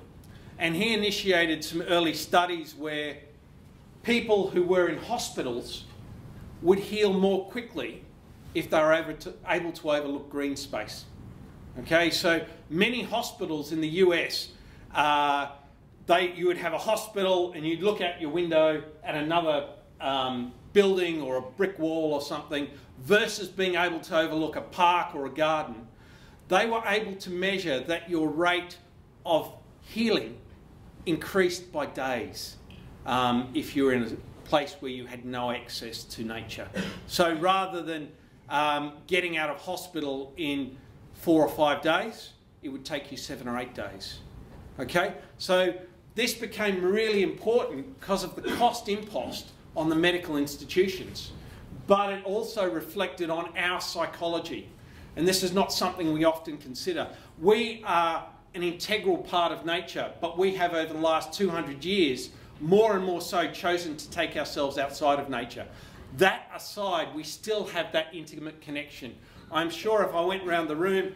And he initiated some early studies where people who were in hospitals would heal more quickly if they were able to overlook green space. Okay, so many hospitals in the US, you would have a hospital and you'd look out your window at another building or a brick wall or something, versus being able to overlook a park or a garden. They were able to measure that your rate of healing increased by days if you were in a place where you had no access to nature. So rather than getting out of hospital in 4 or 5 days, it would take you 7 or 8 days. Okay, so this became really important because of the cost impost on the medical institutions, but it also reflected on our psychology, and this is not something we often consider. We are an integral part of nature, but we have over the last 200 years more and more so chosen to take ourselves outside of nature. That aside, we still have that intimate connection. I'm sure if I went around the room,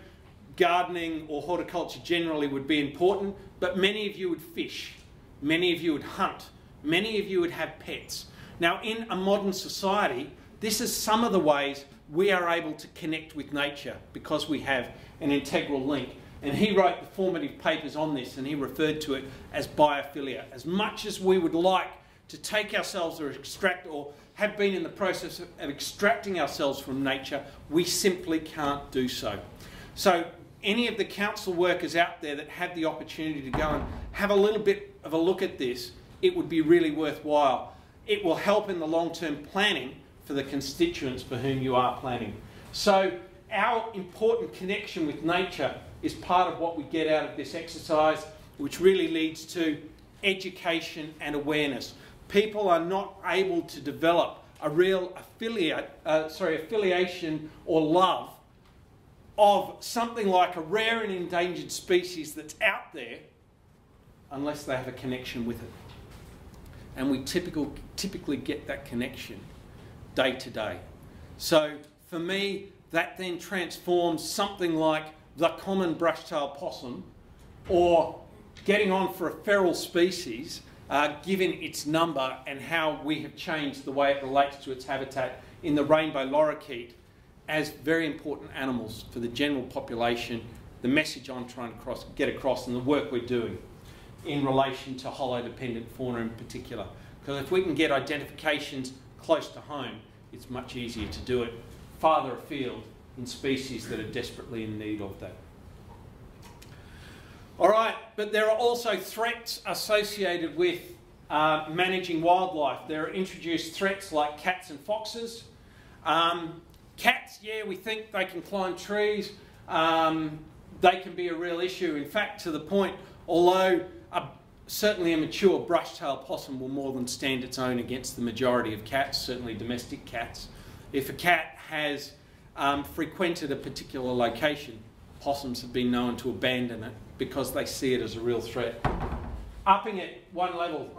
gardening or horticulture generally would be important, but many of you would fish, many of you would hunt, many of you would have pets. Now, in a modern society, this is some of the ways we are able to connect with nature because we have an integral link. And he wrote the formative papers on this, and he referred to it as biophilia. As much as we would like to take ourselves or extract, or have been in the process of extracting ourselves from nature, we simply can't do so. So any of the council workers out there that have the opportunity to go and have a little bit of a look at this, it would be really worthwhile. It will help in the long-term planning for the constituents for whom you are planning. So our important connection with nature is part of what we get out of this exercise, which really leads to education and awareness. People are not able to develop a real affiliation or love of something like a rare and endangered species that's out there unless they have a connection with it. And we typically get that connection day to day. So for me, that then transforms something like the common brush-tailed possum, or getting on for a feral species, given its number and how we have changed the way it relates to its habitat in the rainbow lorikeet, as very important animals for the general population, the message I'm trying to get across and the work we're doing in relation to hollow-dependent fauna in particular. Because if we can get identifications close to home, it's much easier to do it farther afield in species that are desperately in need of that. All right, but there are also threats associated with managing wildlife. There are introduced threats like cats and foxes. Cats, yeah, we think they can climb trees. They can be a real issue. In fact, to the point, although certainly a mature brush-tailed possum will more than stand its own against the majority of cats, certainly domestic cats. If a cat has frequented a particular location, possums have been known to abandon it because they see it as a real threat. Upping it one level,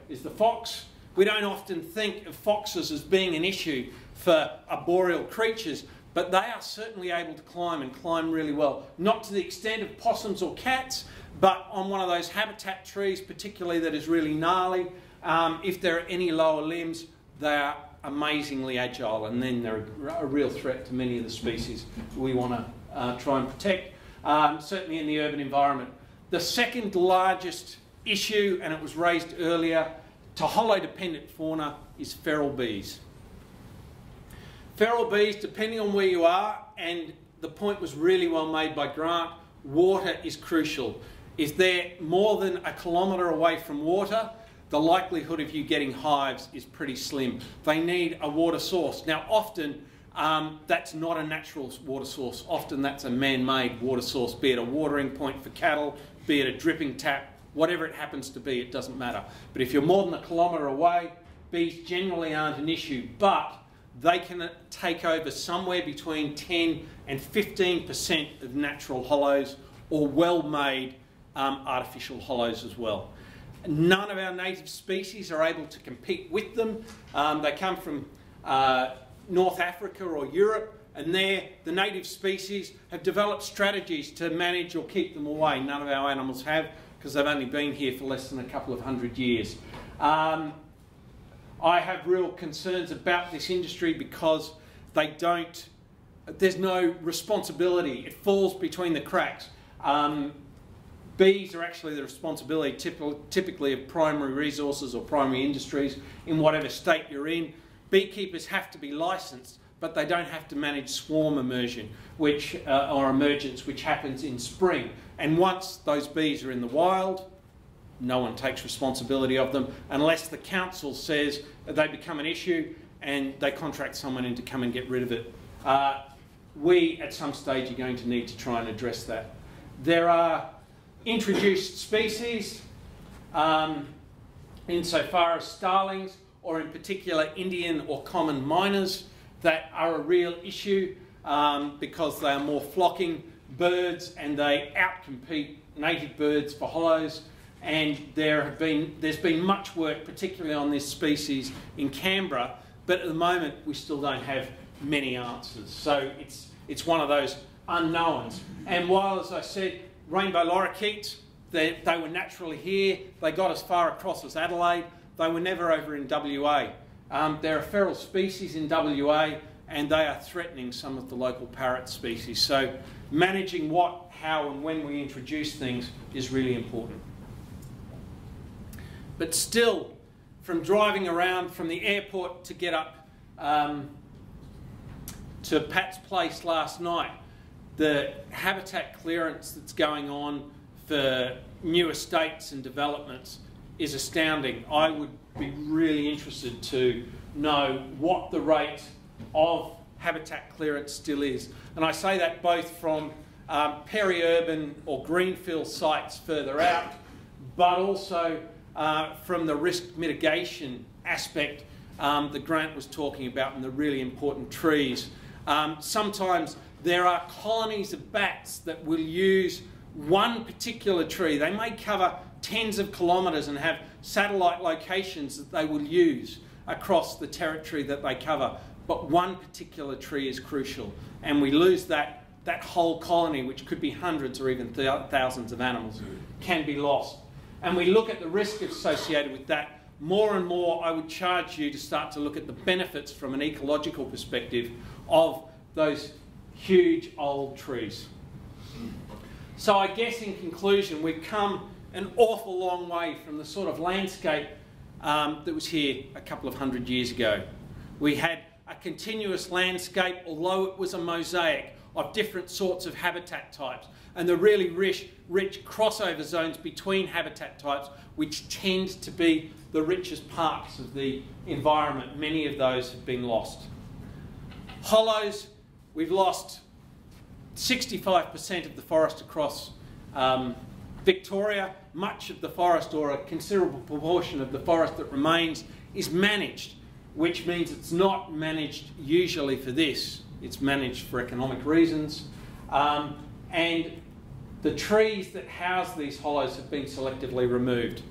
is the fox. We don't often think of foxes as being an issue for arboreal creatures, but they are certainly able to climb and climb really well. Not to the extent of possums or cats, but on one of those habitat trees, particularly that is really gnarly, if there are any lower limbs, they are amazingly agile, and then they're a real threat to many of the species we want to try and protect, certainly in the urban environment. The second largest issue, and it was raised earlier, to hollow-dependent fauna is feral bees. Feral bees, depending on where you are, and the point was really well made by Grant, water is crucial. If they're more than a kilometre away from water, the likelihood of you getting hives is pretty slim. They need a water source. Now often that's not a natural water source. Often that's a man-made water source, be it a watering point for cattle, be it a dripping tap, whatever it happens to be, it doesn't matter. But if you're more than a kilometre away, bees generally aren't an issue, but they can take over somewhere between 10 and 15% of natural hollows, or well-made artificial hollows as well. None of our native species are able to compete with them. They come from North Africa or Europe, and there the native species have developed strategies to manage or keep them away. None of our animals have, because they've only been here for less than a couple of hundred years. I have real concerns about this industry because there's no responsibility. It falls between the cracks. Bees are actually the responsibility typically of primary resources or primary industries in whatever state you're in. Beekeepers have to be licensed, but they don't have to manage swarm immersion, or emergence, which happens in spring. And once those bees are in the wild, no one takes responsibility of them unless the council says they become an issue and they contract someone in to come and get rid of it. We, at some stage, are going to need to try and address that. There are introduced species, insofar as starlings, or in particular Indian or common miners, that are a real issue because they are more flocking birds and they outcompete native birds for hollows. And there's been much work, particularly on this species in Canberra, but at the moment we still don't have many answers. So it's one of those unknowns. And while, as I said, rainbow lorikeets, they were naturally here, they got as far across as Adelaide, they were never over in WA. There are feral species in WA, and they are threatening some of the local parrot species. So managing what, how and when we introduce things is really important. But still, from driving around from the airport to get up to Pat's place last night, the habitat clearance that's going on for new estates and developments is astounding. I would be really interested to know what the rate of habitat clearance still is. And I say that both from peri-urban or greenfield sites further out, but also from the risk mitigation aspect that Grant was talking about and the really important trees. Sometimes there are colonies of bats that will use one particular tree. They may cover tens of kilometres and have satellite locations that they will use across the territory that they cover. But one particular tree is crucial, and we lose that whole colony, which could be hundreds or even thousands of animals, can be lost. And we look at the risk associated with that. More and more, I would charge you to start to look at the benefits from an ecological perspective of those huge old trees. So I guess in conclusion, we've come an awful long way from the sort of landscape that was here a couple of hundred years ago. We had a continuous landscape, although it was a mosaic of different sorts of habitat types, and the really rich crossover zones between habitat types, which tend to be the richest parts of the environment. Many of those have been lost. Hollows, we've lost 65% of the forest across Victoria. Much of the forest, or a considerable proportion of the forest that remains, is managed, which means it's not managed usually for this. It's managed for economic reasons. And the trees that house these hollows have been selectively removed.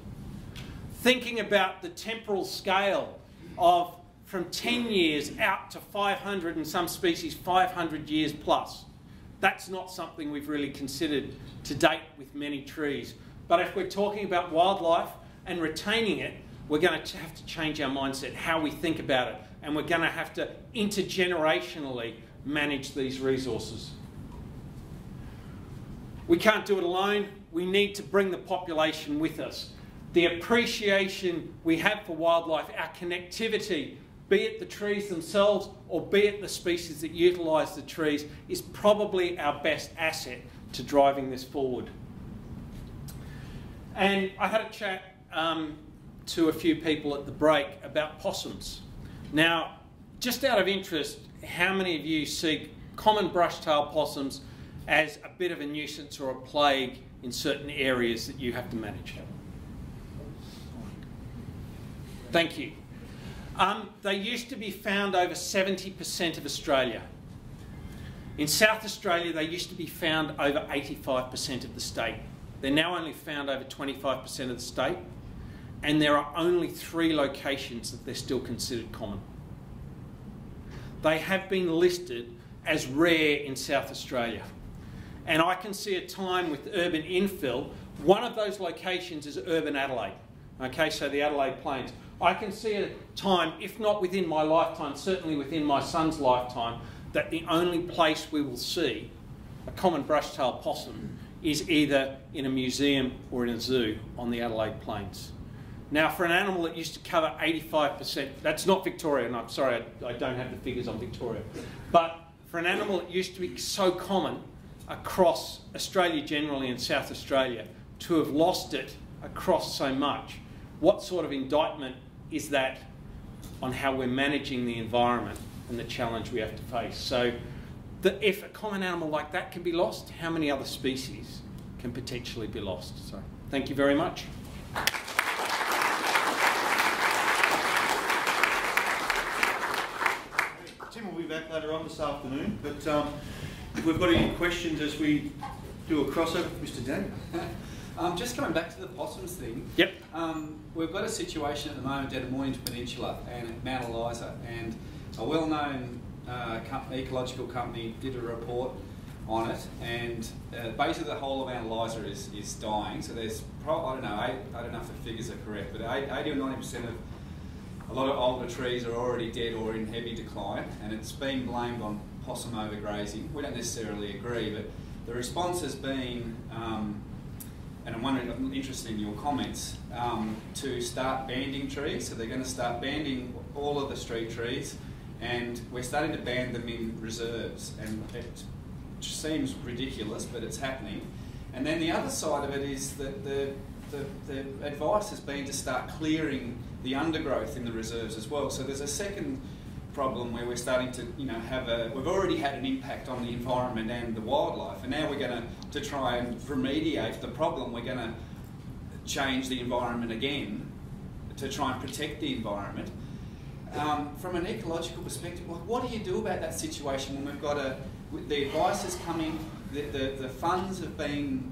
Thinking about the temporal scale of from 10 years out to 500, and some species 500 years plus. That's not something we've really considered to date with many trees. But if we're talking about wildlife and retaining it, we're going to have to change our mindset, how we think about it, and we're going to have to intergenerationally manage these resources. We can't do it alone. We need to bring the population with us. The appreciation we have for wildlife, our connectivity, be it the trees themselves or be it the species that utilise the trees, is probably our best asset to driving this forward. And I had a chat to a few people at the break about possums. Now, just out of interest, how many of you see common brush-tailed possums as a bit of a nuisance or a plague in certain areas that you have to manage? Thank you. They used to be found over 70% of Australia. In South Australia, they used to be found over 85% of the state. They're now only found over 25% of the state, and there are only 3 locations that they're still considered common. They have been listed as rare in South Australia. And I can see a time with urban infill, one of those locations is urban Adelaide. Okay, so the Adelaide Plains. I can see a time, if not within my lifetime, certainly within my son's lifetime, that the only place we will see a common brush-tailed possum is either in a museum or in a zoo on the Adelaide Plains. Now, for an animal that used to cover 85%, that's not Victoria, and I'm sorry, I don't have the figures on Victoria, but for an animal that used to be so common across Australia generally and South Australia, to have lost it across so much, what sort of indictment is that on how we're managing the environment and the challenge we have to face? So if a common animal like that can be lost, how many other species can potentially be lost? So thank you very much. Tim will be back later on this afternoon, but if we've got any questions as we do a crossover, Mr. Daniel. Just coming back to the possums thing. Yep. We've got a situation at the moment down at Mornington Peninsula and at Mount Eliza, and a well-known ecological company did a report on it, and basically the whole of Mount Eliza is dying. So there's probably, I don't know if the figures are correct, but 80 or 90% of a lot of older trees are already dead or in heavy decline, and it's been blamed on possum overgrazing. We don't necessarily agree, but the response has been, and I'm interested in your comments, to start banding trees. So they're going to start banding all of the street trees, and we're starting to ban them in reserves, and it seems ridiculous, but it's happening. And then the other side of it is that the advice has been to start clearing the undergrowth in the reserves as well. So there's a second problem where we're starting to, we've already had an impact on the environment and the wildlife, and now we're going to try and remediate the problem. We're going to change the environment again to try and protect the environment. From an ecological perspective, what do you do about that situation when we've got the advice is coming, the funds have been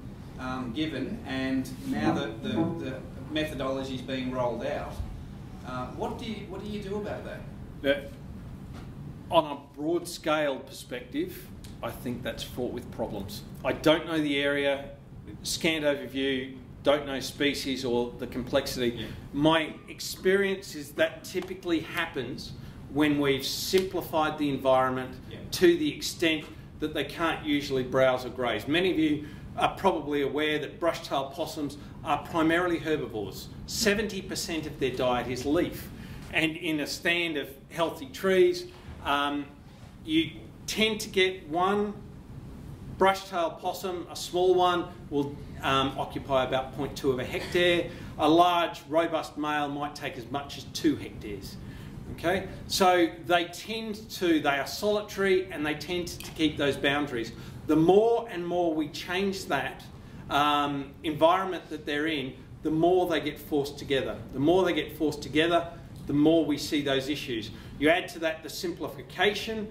given, and now the methodology is being rolled out? What do you do about that? On a broad scale perspective, I think that's fraught with problems. I don't know the area, scanned overview, don't know species or the complexity. Yeah. My experience is that typically happens when we've simplified the environment to the extent that they can't usually browse or graze. Many of you are probably aware that brush-tailed possums are primarily herbivores. 70% of their diet is leaf. And in a stand of healthy trees, you tend to get one brush-tailed possum, a small one, will occupy about 0.2 of a hectare. A large, robust male might take as much as 2 hectares. Okay, so they are solitary and they tend to keep those boundaries. The more and more we change that environment that they're in, the more they get forced together. The more they get forced together, the more we see those issues. You add to that the simplification.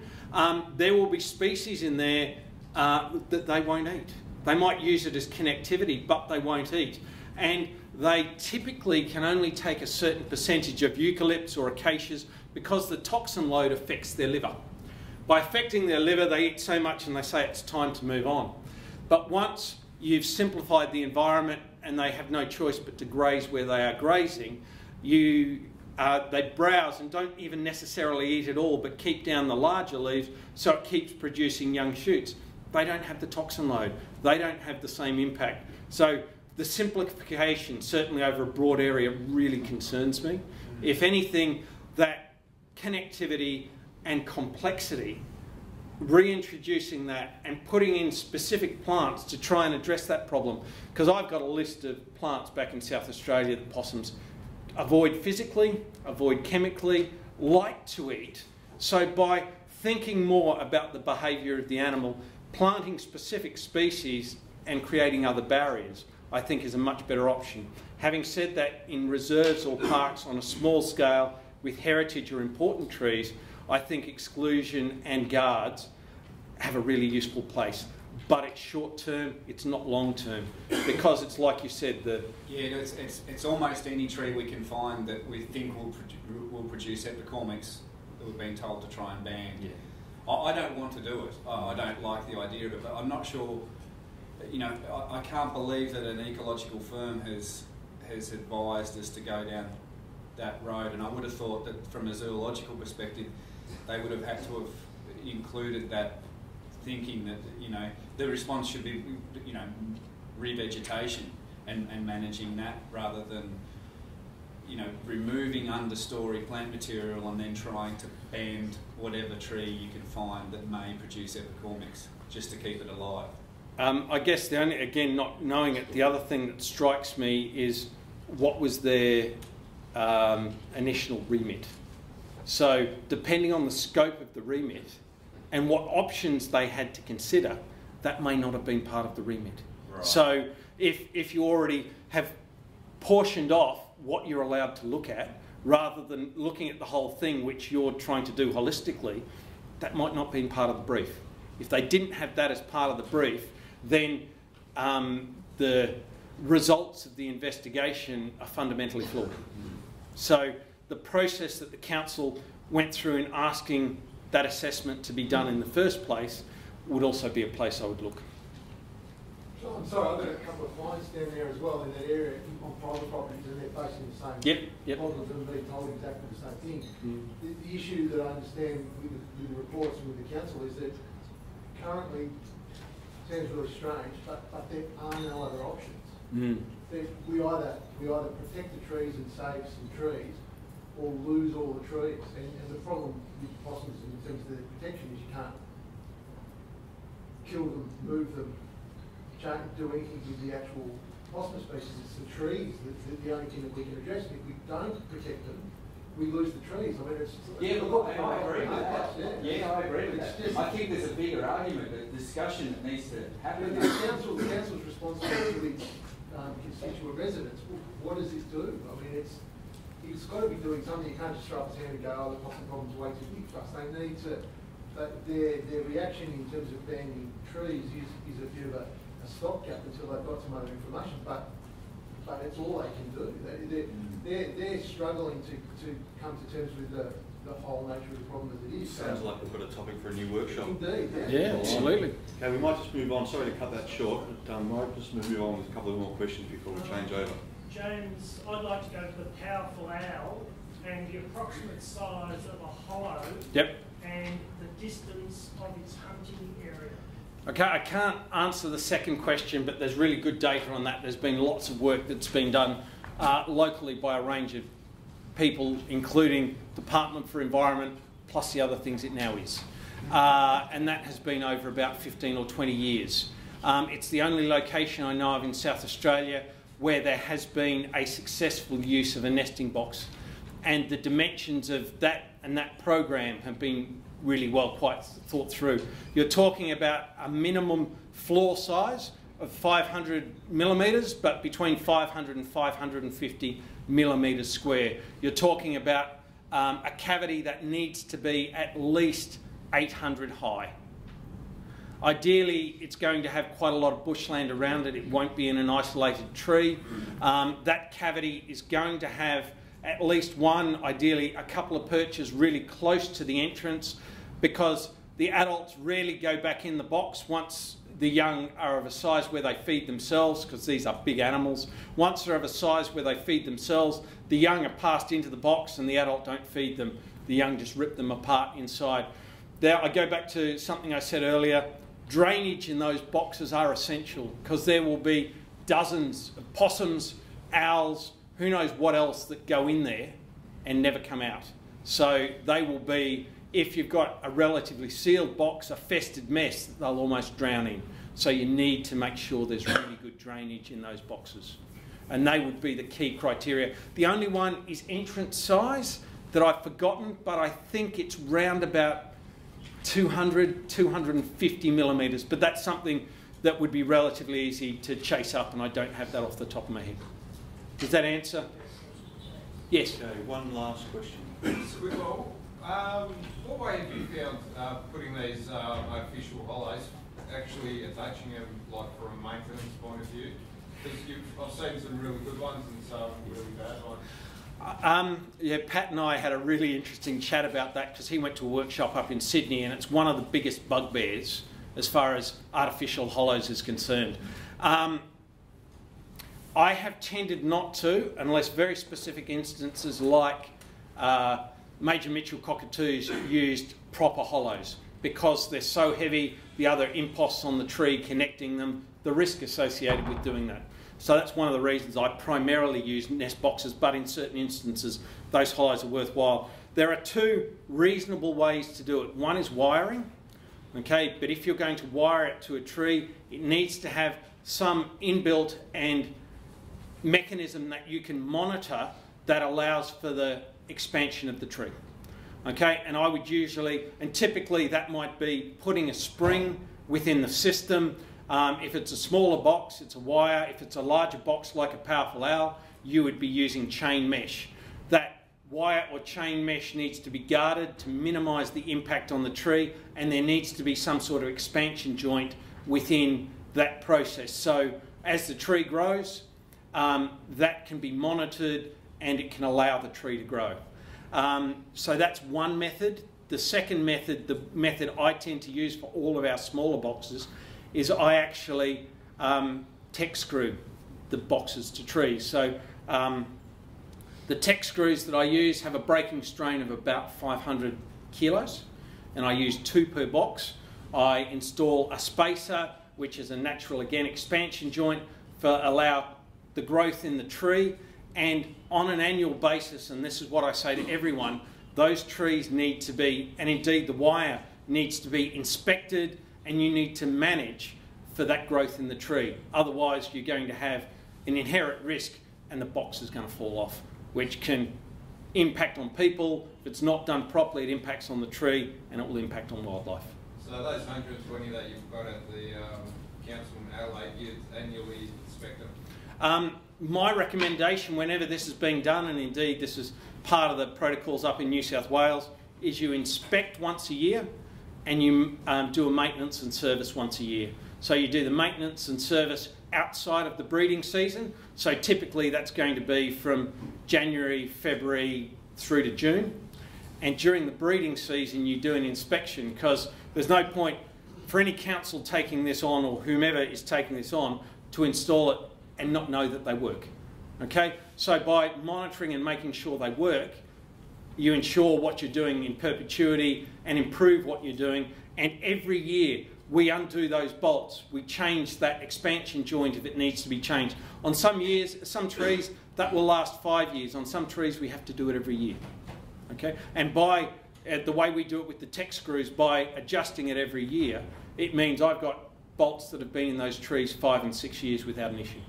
There will be species in there that they won't eat. They might use it as connectivity, but they won't eat. And they typically can only take a certain percentage of eucalypts or acacias because the toxin load affects their liver. By affecting their liver, they eat so much and they say it's time to move on. But once you've simplified the environment and they have no choice but to graze where they are grazing, they browse and don't even necessarily eat it all, but keep down the larger leaves so it keeps producing young shoots. They don't have the toxin load. They don't have the same impact. So the simplification, certainly over a broad area, really concerns me. If anything, that connectivity and complexity, reintroducing that and putting in specific plants to try and address that problem. Because I've got a list of plants back in South Australia that possums avoid physically, avoid chemically, like to eat. So by thinking more about the behaviour of the animal, planting specific species and creating other barriers, I think is a much better option. Having said that, in reserves or parks on a small scale with heritage or important trees, I think exclusion and guards have a really useful place. But it's short term, it's not long term, because it's like you said, it's almost any tree we can find that we think will produce epicaumics that we've been told to try and ban. Yeah. I don't want to do it. I don't like the idea of it, but I'm not sure. You know, I can't believe that an ecological firm has advised us to go down that road, and I would have thought that from a zoological perspective, they would have had to have included that, thinking that, you know, the response should be, you know, revegetation and managing that, rather than, you know, removing understory plant material and then trying to ban whatever tree you can find that may produce epicaumics just to keep it alive. I guess the only, again, not knowing it, the other thing that strikes me is what was their initial remit. So depending on the scope of the remit and what options they had to consider, that may not have been part of the remit. Right. So if you already have portioned off what you're allowed to look at, rather than looking at the whole thing, which you're trying to do holistically, that might not be part of the brief. If they didn't have that as part of the brief, then the results of the investigation are fundamentally flawed. So the process that the council went through in asking that assessment to be done in the first place would also be a place I would look. I'm sorry, I've got a couple of clients down there as well in that area on private properties, and they're facing the same problems and being told exactly the same thing. The issue that I understand with the reports and with the council is that currently, sounds really strange, but there are no other options. We either protect the trees and save some trees, or lose all the trees. And the problem with possums in terms of their protection is you can't kill them, move them, do anything with the actual possum species. It's the trees that's the only thing that we can address. And if we don't protect them, we lose the trees. I mean, I agree with that. I agree with that. I think there's a bigger argument, a discussion that needs to happen. The council's responsibility to constituent residents. What does this do? I mean, it's got to be doing something. You can't just throw up his hand and go, "Oh, the possum problem's way too big for us." They need to. Their reaction in terms of banning trees is a bit of a stopgap until they've got some other information. But it's all they can do. They're struggling to come to terms with the whole nature of the problem as it is. Sounds like we've got a topic for a new workshop. Indeed. Yeah, absolutely. Okay, we might just move on. Sorry to cut that short, but might just move on with a couple of more questions before we change over. James, I'd like to go to the powerful owl and the approximate size of a hollow. Yep. And the distance of its hunting area. Okay, I can't answer the second question, but there's really good data on that. There's been lots of work that's been done locally by a range of people, including Department for Environment, plus the other things it now is. And that has been over about 15 or 20 years. It's the only location I know of in South Australia where there has been a successful use of a nesting box. And the dimensions of that and that program have been really well quite thought through. You're talking about a minimum floor size of 500 millimetres, but between 500 and 550 millimetres square. You're talking about a cavity that needs to be at least 800 high. Ideally, it's going to have quite a lot of bushland around it. It won't be in an isolated tree. That cavity is going to have at least one, ideally a couple of perches really close to the entrance, because The adults rarely go back in the box once the young are of a size where they feed themselves, because these are big animals. Once they're of a size where they feed themselves, the young are passed into the box and the adult don't feed them. The young just rip them apart inside. Now, I go back to something I said earlier. Drainage in those boxes are essential, because there will be dozens of possums, owls, who knows what else that go in there and never come out. So they will be, if you've got a relatively sealed box, a festered mess that they'll almost drown in. So you need to make sure there's really good drainage in those boxes. And they would be the key criteria. The only one is entrance size that I've forgotten, but I think it's round about 200, 250 millimetres. But that's something that would be relatively easy to chase up, and I don't have that off the top of my head. Does that answer? Yes. Okay, one last question. What way have you found putting these artificial hollows, actually attaching them, like from a maintenance point of view? Because I've seen some really good ones and some really bad ones. Yeah, Pat and I had a really interesting chat about that, because he went to a workshop up in Sydney, and it's one of the biggest bugbears as far as artificial hollows is concerned. I have tended not to, unless very specific instances like Major Mitchell cockatoos used proper hollows, because they're so heavy, the other imposts on the tree connecting them, the risk associated with doing that. So that's one of the reasons I primarily use nest boxes, but in certain instances those hollows are worthwhile. There are two reasonable ways to do it. One is wiring, okay, but if you're going to wire it to a tree, it needs to have some inbuilt and mechanism that you can monitor that allows for the expansion of the tree. Okay, and I would usually, and typically that might be putting a spring within the system. If it's a smaller box, it's a wire. If it's a larger box like a powerful owl, you would be using chain mesh. That wire or chain mesh needs to be guarded to minimise the impact on the tree, and there needs to be some sort of expansion joint within that process. So as the tree grows, that can be monitored and it can allow the tree to grow. So that's one method. The second method, the method I tend to use for all of our smaller boxes, is I actually tech screw the boxes to trees. So the tech screws that I use have a breaking strain of about 500 kilos, and I use 2 per box. I install a spacer, which is a natural, again, expansion joint for allow the growth in the tree, and on an annual basis, and this is what I say to everyone, those trees need to be, and indeed the wire needs to be inspected, and you need to manage for that growth in the tree. Otherwise you're going to have an inherent risk and the box is going to fall off, which can impact on people. If it's not done properly, it impacts on the tree and it will impact on wildlife. So those 120 that you've got at the council in Adelaide, you annually inspect them? My recommendation whenever this is being done, and indeed this is part of the protocols up in New South Wales, is you inspect once a year and you do a maintenance and service once a year. So you do the maintenance and service outside of the breeding season. So typically that's going to be from January, February through to June. And during the breeding season you do an inspection, because there's no point for any council taking this on, or whomever is taking this on, to install it and not know that they work. Okay? So by monitoring and making sure they work, you ensure what you're doing in perpetuity and improve what you're doing. And every year we undo those bolts. We change that expansion joint if it needs to be changed. On some years, some trees, that will last 5 years. On some trees, we have to do it every year. Okay? And by the way we do it with the tech screws, by adjusting it every year, it means I've got bolts that have been in those trees 5 and 6 years without an issue.